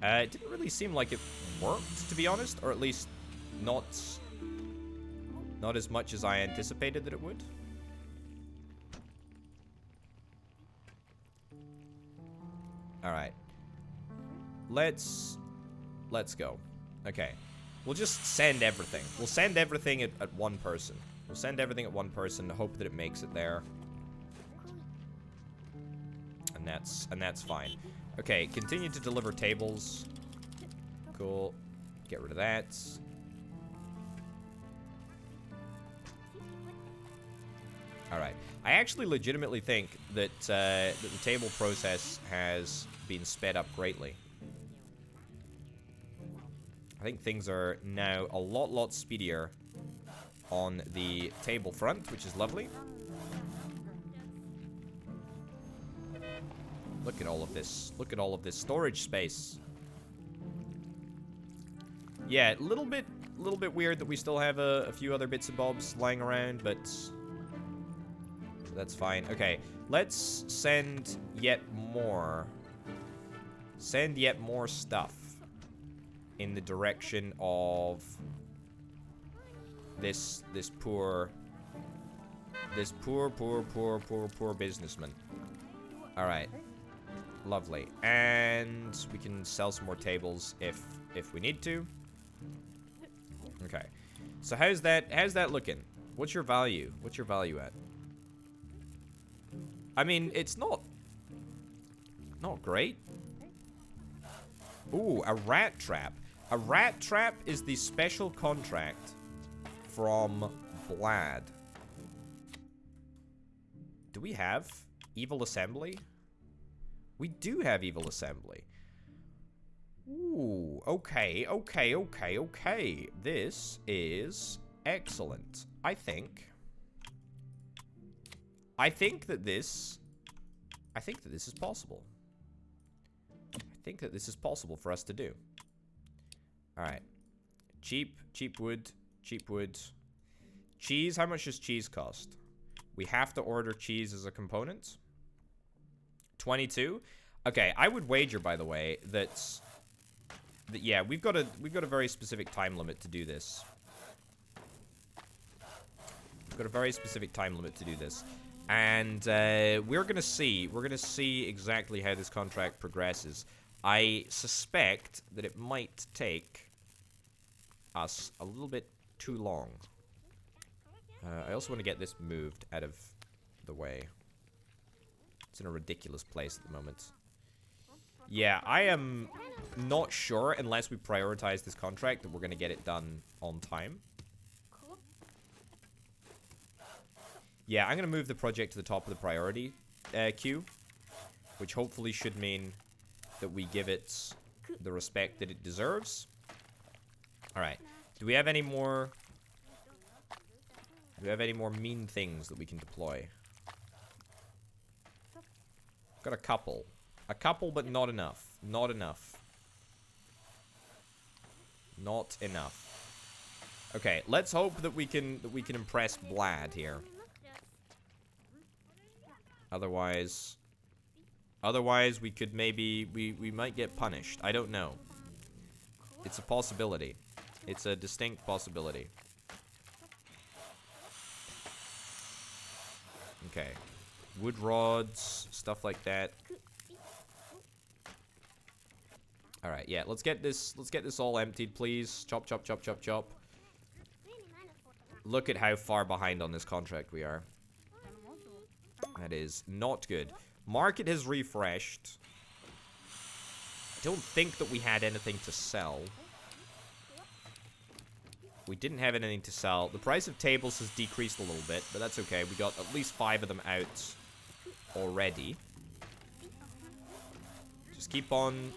It didn't really seem like it worked, to be honest, or at least not as much as I anticipated that it would. All right. Let's go. Okay. We'll just send everything. We'll send everything at one person. We'll send everything at one person, hope that it makes it there. And that's fine. Okay, continue to deliver tables. Cool. Get rid of that. Alright. I actually legitimately think that, that the table process has been sped up greatly. I think things are now a lot speedier on the table front, which is lovely. Look at all of this. Look at all of this storage space. Yeah, a little bit weird that we still have a few other bits and bobs lying around, but that's fine. Okay, let's send yet more. Send yet more stuff in the direction of this poor businessman. All right. Lovely. And we can sell some more tables if we need to. Okay. So how's that looking? What's your value? What's your value at? I mean, it's not great. Ooh, a rat trap. A rat trap is the special contract from Bladh. Do we have evil assembly? We do have evil assembly. Ooh, okay. This is excellent. I think that this is possible. I think that this is possible for us to do. All right. Cheap wood. Cheese, how much does cheese cost? We have to order cheese as a component. 22. Okay, I would wager, by the way, that yeah, we've got a very specific time limit to do this. We've got a very specific time limit to do this, and we're gonna see exactly how this contract progresses. I suspect that it might take us a little bit too long. I also want to get this moved out of the way. It's in a ridiculous place at the moment. Yeah, I am not sure, unless we prioritize this contract, that we're going to get it done on time. Yeah, I'm going to move the project to the top of the priority queue, which hopefully should mean that we give it the respect that it deserves. Alright. Do we have any more... Do we have any more mean things that we can deploy? Got a couple. A couple, but not enough. Not enough. Not enough. Okay, let's hope that we can impress Bladh here. Otherwise we could maybe we might get punished. I don't know. It's a possibility. It's a distinct possibility. Okay. Wood rods, stuff like that. Alright, yeah, let's get this all emptied, please. Chop. Look at how far behind on this contract we are. That is not good. Market has refreshed. I don't think that we had anything to sell. We didn't have anything to sell. The price of tables has decreased a little bit, but that's okay. We got at least 5 of them out already. Just keep on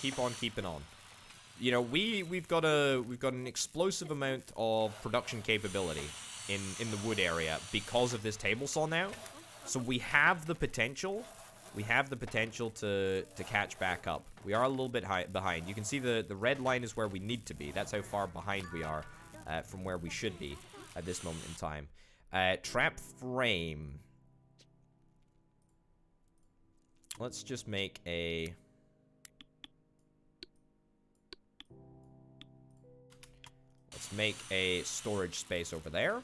keeping on. You know, we've got an explosive amount of production capability in the wood area because of this table saw now. So we have the potential. We have the potential to catch back up. We are a little bit behind. You can see the red line is where we need to be. That's how far behind we are from where we should be at this moment in time. Trap frame. Let's just make a... Let's make a storage space over there.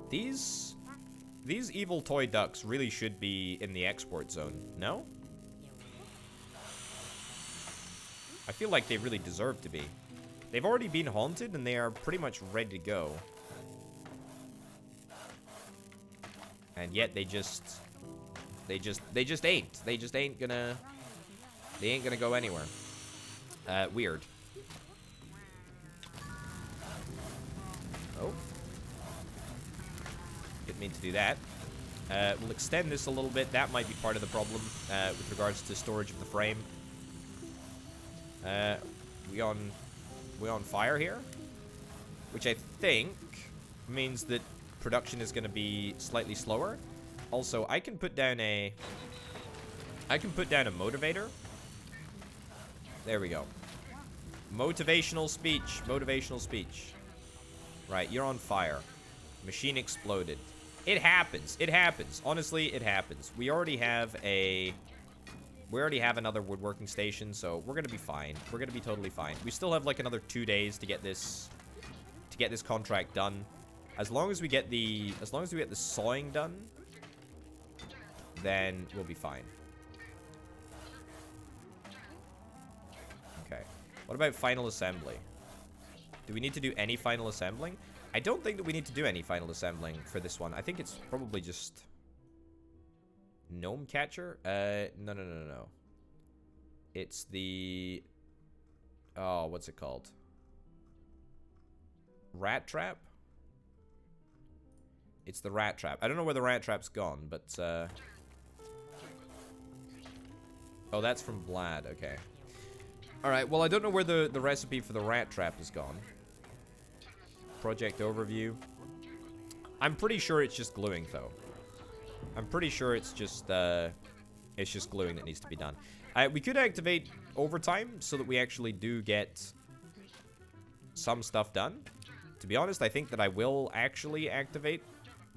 These evil toy ducks really should be in the export zone, no? I feel like they really deserve to be. They've already been haunted and they are pretty much ready to go. And yet they just ain't. They just ain't gonna go anywhere. Weird. Oh. Didn't mean to do that. We'll extend this a little bit. That might be part of the problem with regards to storage of the frame. We on fire here, which I think means that production is going to be slightly slower. Also, I can put down a motivator. There we go. Motivational speech. Motivational speech. Right, you're on fire. Machine exploded. It happens. It happens. Honestly, it happens. We already have another woodworking station, so we're gonna be fine. We're gonna be totally fine. We still have like another 2 days to get this contract done. As long as we get the sawing done, then we'll be fine. Okay. What about final assembly? Do we need to do any final assembling? I don't think that we need to do any final assembling for this one. I think it's probably just gnome catcher. No. It's the what's it called? Rat trap. It's the rat trap. I don't know where the rat trap's gone, but oh, that's from Bladh. Okay. All right. Well, I don't know where the recipe for the rat trap is gone. Project overview. I'm pretty sure it's just gluing, though. I'm pretty sure it's just gluing that needs to be done. We could activate overtime so that we actually do get some stuff done. To be honest, I think that I will actually activate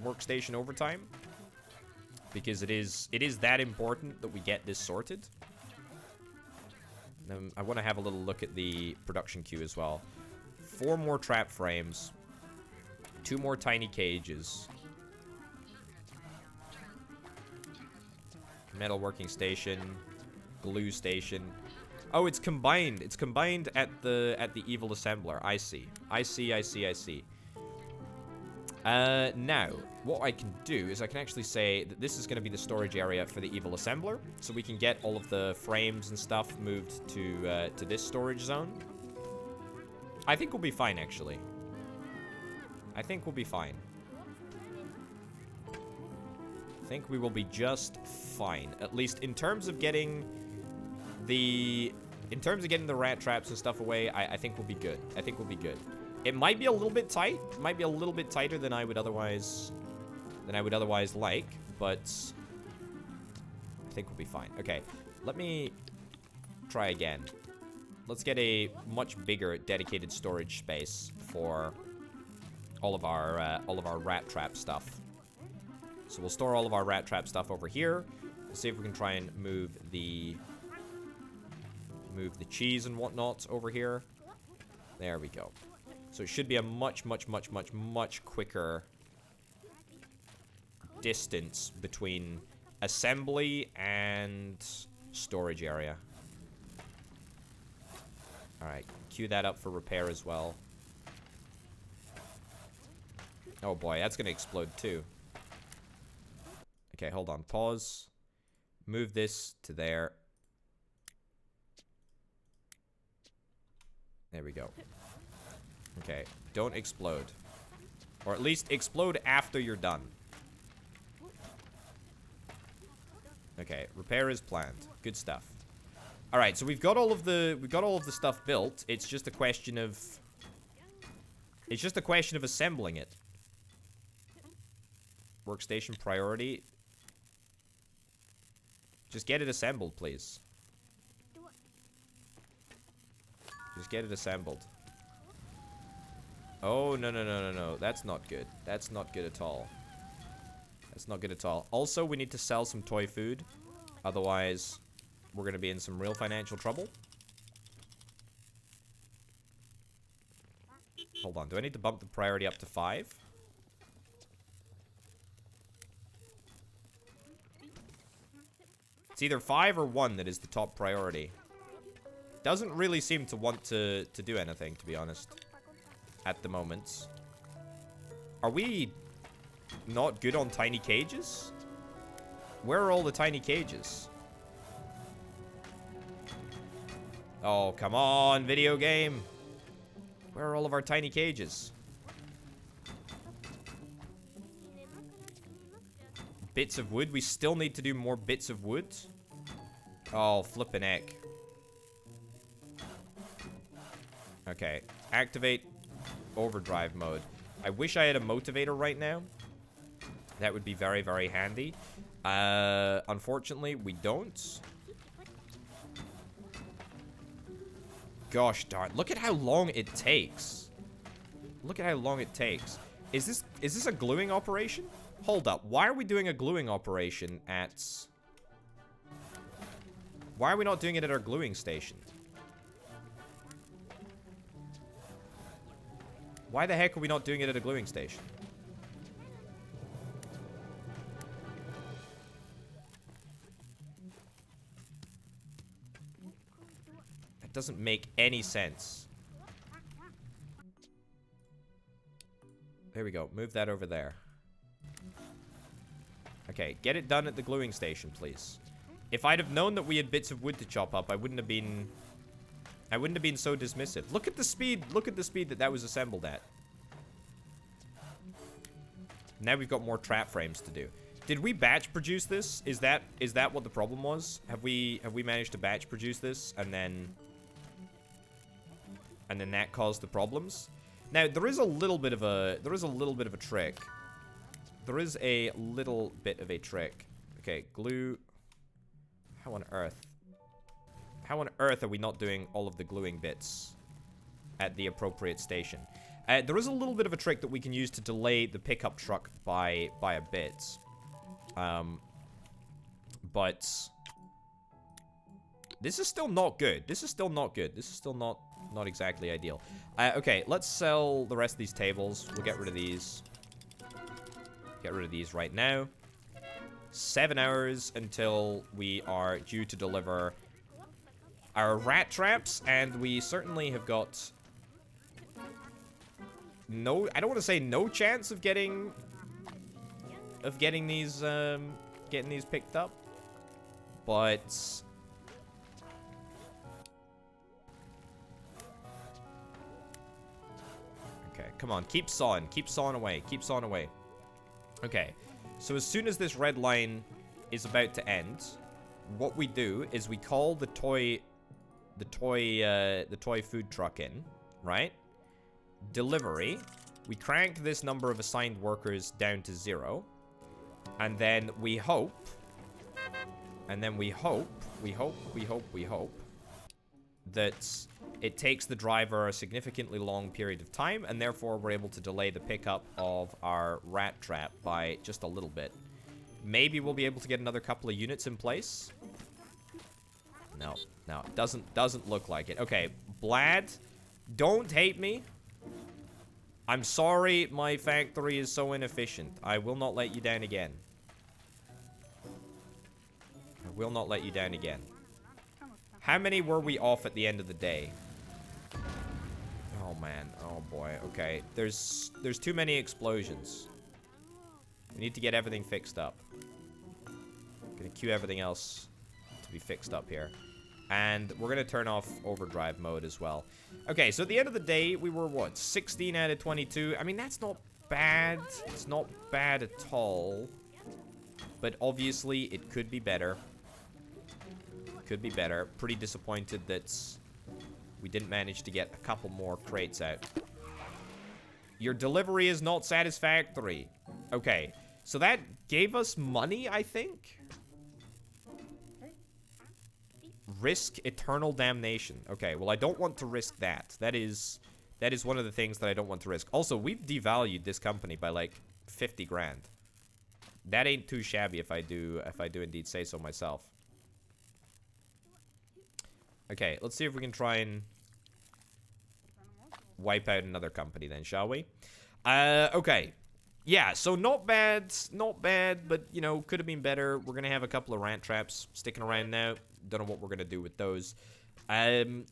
workstation overtime because it is that important that we get this sorted. I want to have a little look at the production queue as well. 4 more trap frames. 2 more tiny cages. Metal working station. Glue station. Oh, it's combined. It's combined at the evil assembler. I see. Now, what I can do is I can actually say that this is going to be the storage area for the evil assembler, so we can get all of the frames and stuff moved to this storage zone. I think we'll be fine, actually. I think we'll be fine. I think we will be just fine. At least in terms of getting the rat traps and stuff away, I think we'll be good. I think we'll be good. It might be a little bit tight. It might be a little bit tighter than I would otherwise like, but I think we'll be fine. Okay, let me try again. Let's get a much bigger dedicated storage space for all of our rat trap stuff. So we'll store all of our rat trap stuff over here. We'll see if we can try and move the cheese and whatnot over here. There we go. So it should be a much quicker distance between assembly and storage area. Alright, Alright, queue that up for repair as well. Oh boy, that's gonna explode too. Okay, hold on. Pause. Move this to there. There we go. Okay, don't explode. Or at least explode after you're done. Okay, repair is planned. Good stuff. All right, so we've got all of the stuff built. It's just a question of assembling it. Workstation priority. Just get it assembled, please. Just get it assembled. Oh, no, no, no, no, no. That's not good. That's not good at all. That's not good at all. Also, we need to sell some toy food. Otherwise, we're going to be in some real financial trouble. Hold on. Do I need to bump the priority up to 5? It's either 5 or 1 that is the top priority. Doesn't really seem to want to do anything, to be honest. At the moment. Are we not good on tiny cages? Where are all the tiny cages? Oh, come on, video game. Where are all of our tiny cages? Bits of wood. We still need to do more bits of wood. Oh, flippin' heck. Okay. Activate overdrive mode. I wish I had a motivator right now. That would be very, very handy. Unfortunately, we don't. Gosh darn. Look at how long it takes. Look at how long it takes. Is this a gluing operation? Hold up. Why are we doing a gluing operation at... Why are we not doing it at our gluing station? Why the heck are we not doing it at a gluing station? That doesn't make any sense. There we go. Move that over there. Okay, get it done at the gluing station, please. If I'd have known that we had bits of wood to chop up, I wouldn't have been so dismissive. Look at the speed. Look at the speed that was assembled at. Now we've got more trap frames to do. Did we batch produce this? Is that what the problem was? Have we managed to batch produce this and then that caused the problems? Now there is a little bit of a trick. There is a little bit of a trick. Okay, glue. How on earth? How on earth are we not doing all of the gluing bits at the appropriate station? There is a little bit of a trick that we can use to delay the pickup truck by a bit. But this is still not good. This is still not good. This is still not exactly ideal. Okay, let's sell the rest of these tables. We'll get rid of these. Get rid of these right now. 7 hours until we are due to deliver our rat traps, and we certainly have got no, I don't want to say no chance of getting these picked up, but okay, come on, keep sawing away, keep sawing away. Okay, so as soon as this red line is about to end, what we do is we call the toy food truck in, right? Delivery. We crank this number of assigned workers down to 0, and then we hope, that it takes the driver a significantly long period of time, and therefore we're able to delay the pickup of our rat trap by just a little bit. Maybe we'll be able to get another couple of units in place. No, it doesn't look like it. Okay, Bladh, don't hate me. I'm sorry my factory is so inefficient. I will not let you down again. I will not let you down again. How many were we off at the end of the day? man. Oh, boy. Okay. There's too many explosions. We need to get everything fixed up. Gonna queue everything else to be fixed up here. And we're gonna turn off overdrive mode as well. Okay, so at the end of the day, we were, what, 16 out of 22? I mean, that's not bad. It's not bad at all. But obviously, it could be better. Could be better. Pretty disappointed that we didn't manage to get a couple more crates out. Your delivery is not satisfactory. Okay, so that gave us money, I think. Risk eternal damnation. Okay, well, I don't want to risk that. That is one of the things that I don't want to risk. Also, we've devalued this company by like 50 grand. That ain't too shabby if I do indeed say so myself. Okay, let's see if we can try and wipe out another company then, shall we? Okay. Yeah, so not bad, but, you know, could have been better. We're gonna have a couple of rant traps sticking around now. Don't know what we're gonna do with those.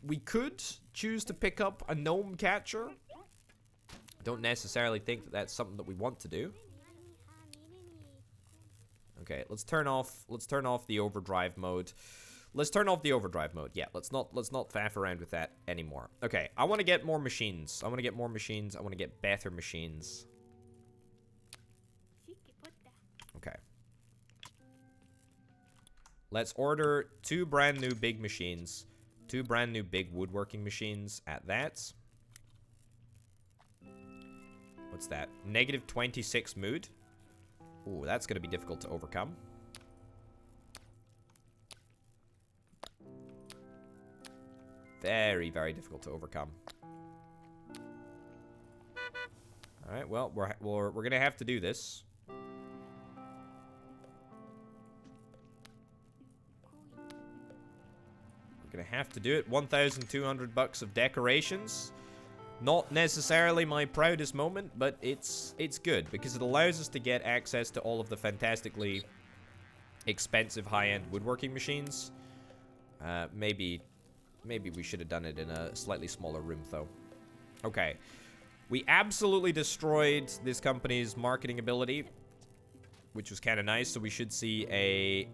We could choose to pick up a gnome catcher. Don't necessarily think that that's something that we want to do. Okay, let's turn off the overdrive mode. Let's turn off the overdrive mode. Yeah, let's not faff around with that anymore. Okay, I want to get more machines. I want to get more machines. I want to get better machines. Okay. Let's order 2 brand new big machines. 2 brand new big woodworking machines at that. What's that? Negative 26 mood. Ooh, that's going to be difficult to overcome. Very, very difficult to overcome. All right, well, we're going to have to do this. We're going to have to do it. 1,200 bucks of decorations. Not necessarily my proudest moment, but it's good because it allows us to get access to all of the fantastically expensive high-end woodworking machines. Maybe we should have done it in a slightly smaller room, though. Okay. We absolutely destroyed this company's marketing ability, which was kind of nice, so we should see a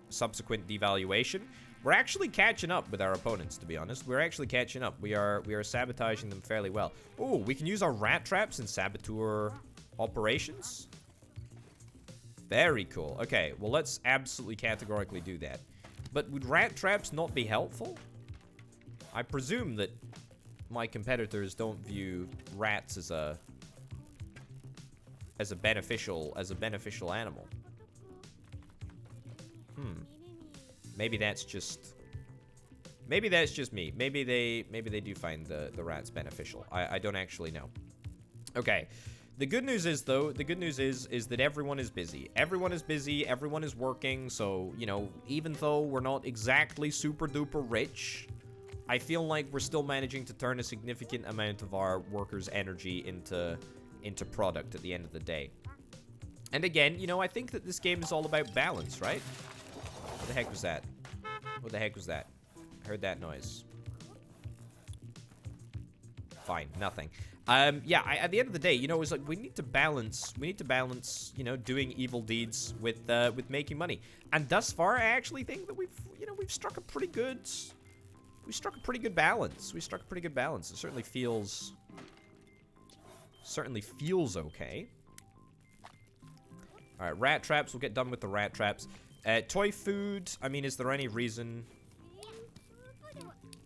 subsequent devaluation. We're actually catching up with our opponents, to be honest. We're actually catching up. We are sabotaging them fairly well. Oh, we can use our rat traps in saboteur operations. Very cool. Okay, well, let's absolutely categorically do that. But would rat traps not be helpful? I presume that my competitors don't view rats as a beneficial animal. Maybe that's just me. Maybe they do find the rats beneficial. I don't actually know. Okay. The good news is, though, is that everyone is busy. Everyone is busy. Everyone is working. So, you know, even though we're not exactly super duper rich, I feel like we're still managing to turn a significant amount of our workers' energy into product at the end of the day. And again, you know, I think that this game is all about balance, right? What the heck was that? What the heck was that? I heard that noise. Fine, nothing. Yeah, at the end of the day, you know, it's like we need to balance, you know, doing evil deeds with making money. And thus far, I actually think that we've struck a pretty good balance. We struck a pretty good balance. It certainly feels okay. All right, rat traps. We'll get done with the rat traps. Toy food. I mean, is there any reason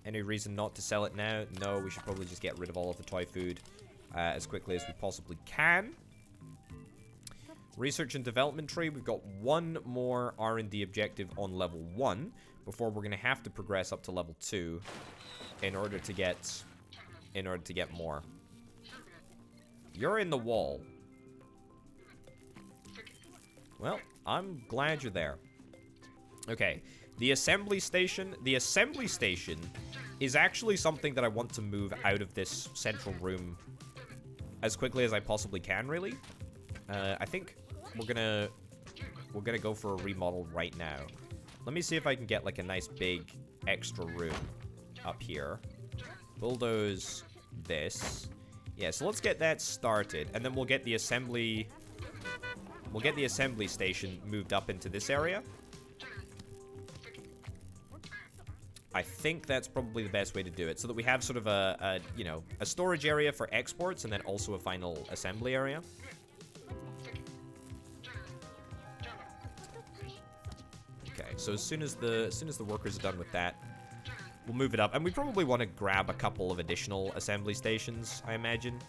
not to sell it now? No, we should probably just get rid of all of the toy food as quickly as we possibly can. Research and development tree. We've got one more R&D objective on level 1 before we're going to have to progress up to level 2 in order to get more. You're in the wall. Well, I'm glad you're there. Okay, the assembly station. The assembly station is actually something that I want to move out of this central room as quickly as I possibly can, really. I think we're gonna go for a remodel right now. Let me see if I can get like a nice big extra room up here. Bulldoze this. Yeah, so let's get that started, and then we'll get the assembly... We'll get the assembly station moved up into this area. I think that's probably the best way to do it, so that we have sort of a you know, a storage area for exports, and then also a final assembly area. Okay, so as soon as the workers are done with that, we'll move it up, and we probably want to grab a couple of additional assembly stations, I imagine.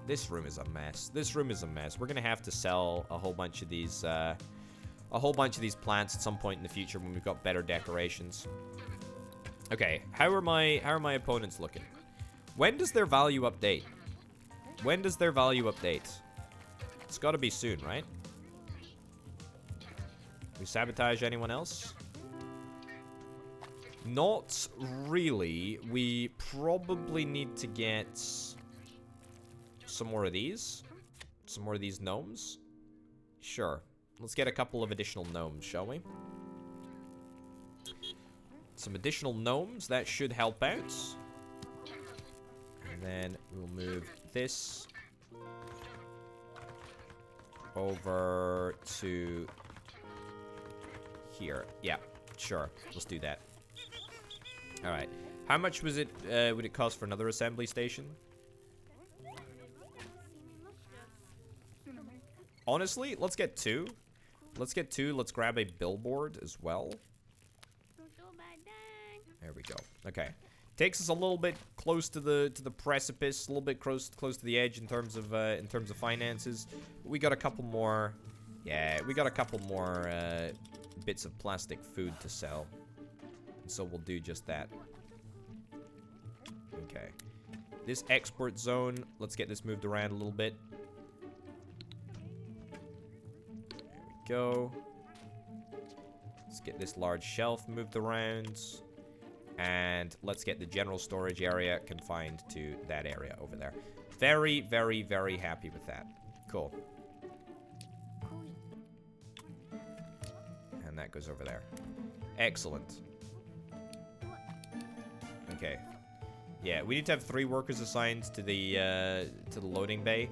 This room is a mess. This room is a mess. We're gonna have to sell a whole bunch of these plants at some point in the future when we've got better decorations. Okay, how are my opponents looking? When does their value update? When does their value update? It's got to be soon, right? We sabotage anyone else? Not really. We probably need to get some more of these. Some more of these gnomes. Sure. Let's get a couple of additional gnomes, shall we? Some additional gnomes. That should help out. And then we'll move this over to here. Yeah, sure. Let's do that. Alright. How much was it, would it cost for another assembly station? Honestly, let's get two. Let's get two. Let's grab a billboard as well. There we go. Okay. Takes us a little bit close to the precipice, a little bit close to the edge in terms of finances. We got a couple more. Yeah, we got a couple more bits of plastic food to sell. And so we'll do just that. Okay. This export zone, let's get this moved around a little bit. There we go. Let's get this large shelf moved around. And let's get the general storage area confined to that area over there. Very, very, very happy with that. Cool. And that goes over there. Excellent. Okay. Yeah, we need to have 3 workers assigned to the loading bay.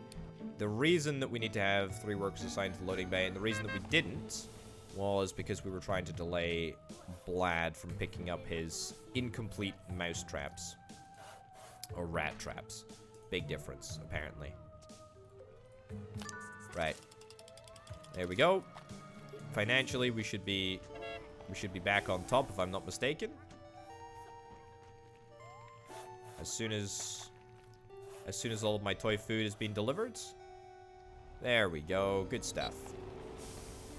The reason that we need to have 3 workers assigned to the loading bay, and the reason that we didn't, was because we were trying to delay Bladh from picking up his incomplete mouse traps. Or rat traps. Big difference, apparently. Right. There we go. Financially, we should be back on top, if I'm not mistaken. As soon as all of my toy food has been delivered. There we go. Good stuff.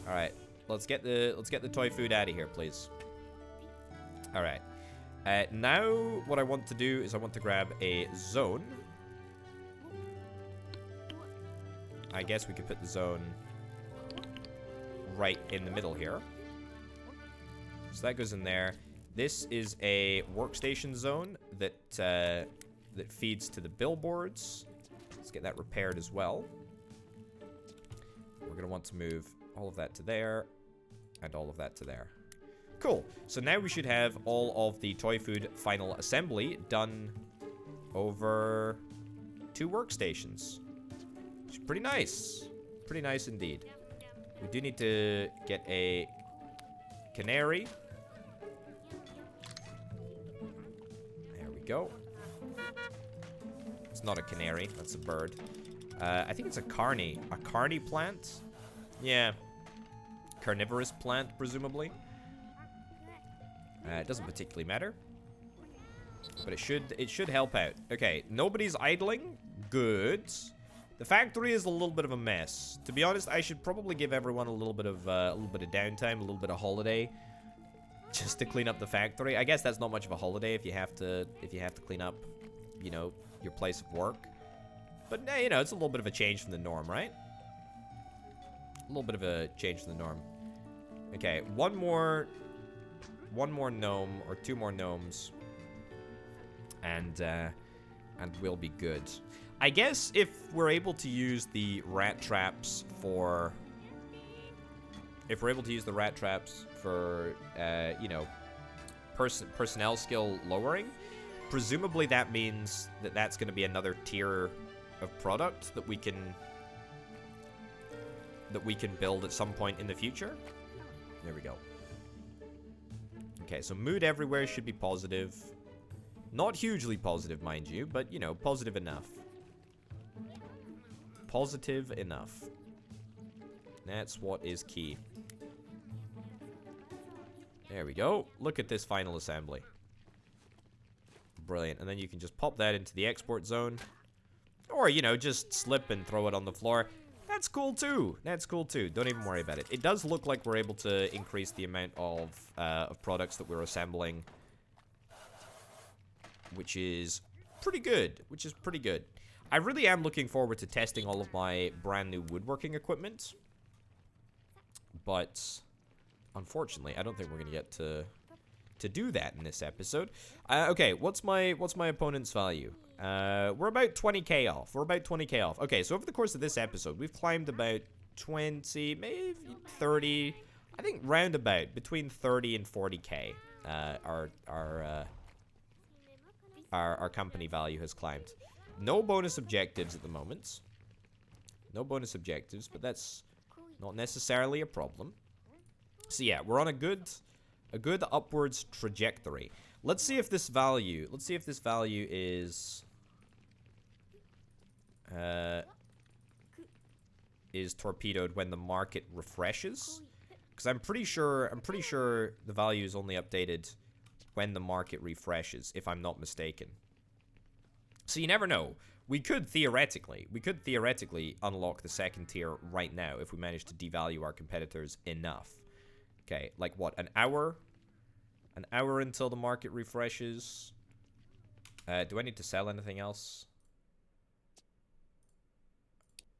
All right. Let's get the toy food out of here, please. All right. Now, what I want to do is I want to grab a zone. I guess we could put the zone right in the middle here. So that goes in there. This is a workstation zone that that feeds to the billboards. Let's get that repaired as well. We're gonna want to move all of that to there. And all of that to there. Cool. So now we should have all of the toy food final assembly done over 2 workstations. Which is pretty nice. Pretty nice indeed. We do need to get a canary. There we go. It's not a canary. That's a bird. I think it's a carny. A carny plant? Yeah. Carnivorous plant, presumably. It doesn't particularly matter, but it should help out. Okay, nobody's idling. Good. The factory is a little bit of a mess. To be honest, I should probably give everyone a little bit of downtime, a little bit of holiday, just to clean up the factory. I guess that's not much of a holiday if you have to clean up, you know, your place of work. But you know, it's a little bit of a change from the norm, right? A little bit of a change from the norm. Okay, one more gnome or 2 more gnomes, and we'll be good. I guess if we're able to use the rat traps for, you know, personnel skill lowering, Presumably that means that that's going to be another tier of product that we can build at some point in the future. There we go. Okay, so mood everywhere should be positive. Not hugely positive, mind you, but, you know, positive enough. Positive enough. That's what is key. There we go. Look at this final assembly. Brilliant. And then you can just pop that into the export zone. Or, you know, just slip and throw it on the floor. That's cool, too. That's cool, too. Don't even worry about it. It does look like we're able to increase the amount of products that we're assembling. Which is pretty good. I really am looking forward to testing all of my brand new woodworking equipment. But unfortunately, I don't think we're going to get to do that in this episode. Okay, what's my opponent's value? We're about 20k off. Okay, so over the course of this episode, we've climbed about 20, maybe 30, I think roundabout between 30 and 40k. Our company value has climbed. No bonus objectives at the moment. No bonus objectives, but that's not necessarily a problem. So yeah, we're on a good upwards trajectory. Let's see if this value is torpedoed when the market refreshes. Because I'm pretty sure the value is only updated when the market refreshes, if I'm not mistaken. So you never know. We could theoretically unlock the second tier right now if we manage to devalue our competitors enough. Okay, like what, an hour? An hour until the market refreshes. Do I need to sell anything else?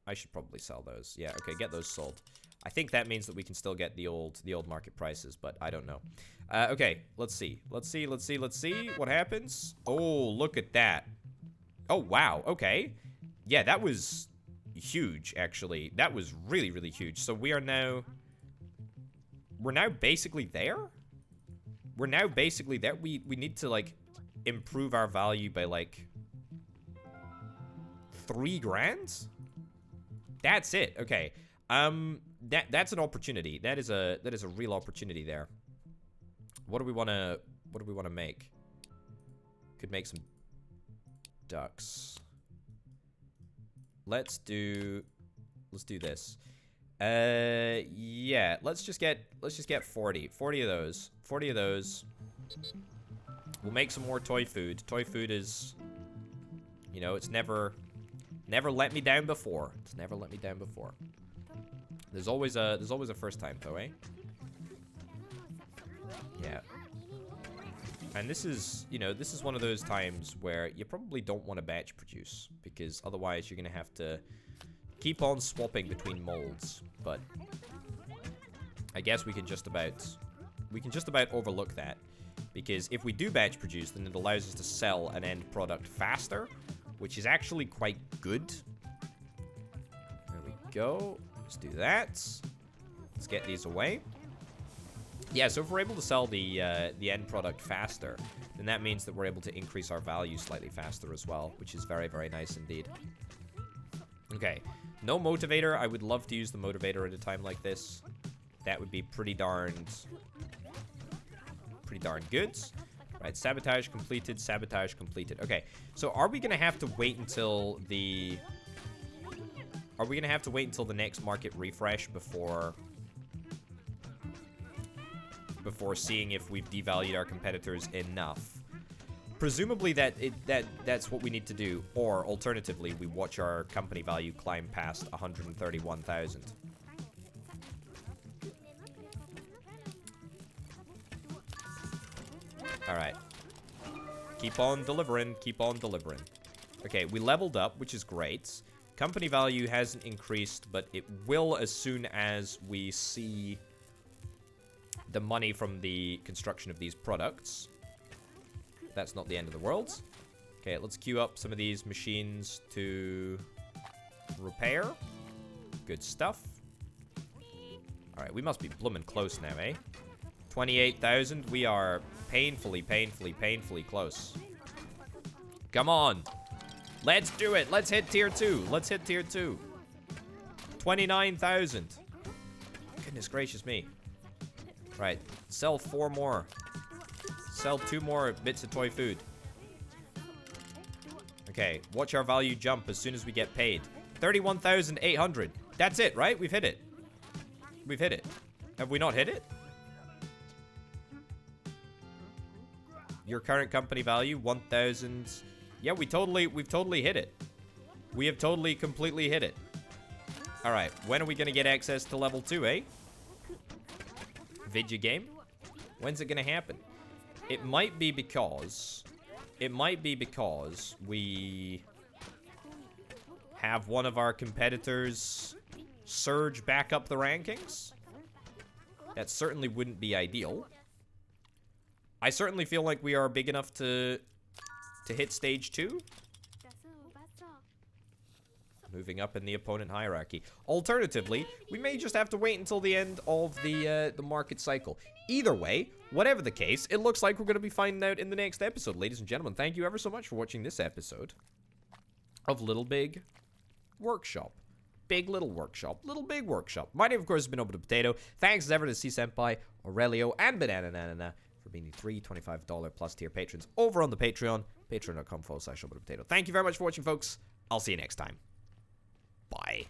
I should probably sell those. Yeah, okay, get those sold. I think that means that we can still get the old market prices, but I don't know. Okay, let's see. Let's see what happens. Oh, look at that. Oh, wow, okay. Yeah, that was huge, actually. That was really, really huge. So we're now basically there? We're now basically there. We need to, like, improve our value by, like, 3 grand? That's it. Okay. That's an opportunity. That is a real opportunity there. What do we want to make? Could make some ducks. Let's do this. Yeah, let's just get 40 of those. 40 of those. We'll make some more toy food. Toy food is, you know, it's never let me down before. It's never let me down before. There's always a first time though, eh? Yeah. And this is, you know, this is one of those times where you probably don't want to batch produce, because otherwise you're gonna have to keep on swapping between molds. But I guess we can just about overlook that, because if we do batch produce, then it allows us to sell an end product faster, which is actually quite good. There we go. Let's do that. Let's get these away. Yeah, so if we're able to sell the end product faster, then that means that we're able to increase our value slightly faster as well, which is very, very nice indeed. Okay, no motivator. I would love to use the motivator at a time like this. That would be pretty darn good. Right, sabotage completed, sabotage completed. Okay, so are we gonna have to wait until the... Are we gonna have to wait until the next market refresh before seeing if we've devalued our competitors enough? Presumably that's what we need to do, or alternatively, we watch our company value climb past 131,000. Alright. Keep on delivering, keep on delivering. Okay, we leveled up, which is great. Company value hasn't increased, but it will as soon as we see the money from the construction of these products. That's not the end of the world. Okay, let's queue up some of these machines to repair. Good stuff. Alright, we must be bloomin' close now, eh? 28,000. We are painfully close. Come on. Let's do it. Let's hit tier 2. Let's hit tier 2. 29,000. Goodness gracious me. Right. Sell 4 more. Sell 2 more bits of toy food. Okay. Watch our value jump as soon as we get paid. 31,800. That's it, right? We've hit it. We've hit it. Have we not hit it? Your current company value, 1,000. Yeah, we've totally hit it. We have totally, completely hit it. All right, when are we gonna get access to level 2, eh? Video game? When's it gonna happen? It might be because we have one of our competitors surge back up the rankings. That certainly wouldn't be ideal. I certainly feel like we are big enough to hit stage 2. Moving up in the opponent hierarchy. Alternatively, we may just have to wait until the end of the market cycle. Either way, whatever the case, it looks like we're going to be finding out in the next episode. Ladies and gentlemen, thank you ever so much for watching this episode of Little Big Workshop. Big Little Workshop. Little Big Workshop. My name, of course, has been Obito. Thanks as ever to C-Senpai, Aurelio, and Banana Nana for being the $3 $25 plus tier patrons over on the Patreon. Patreon.com/Obito. Thank you very much for watching, folks. I'll see you next time. Bye.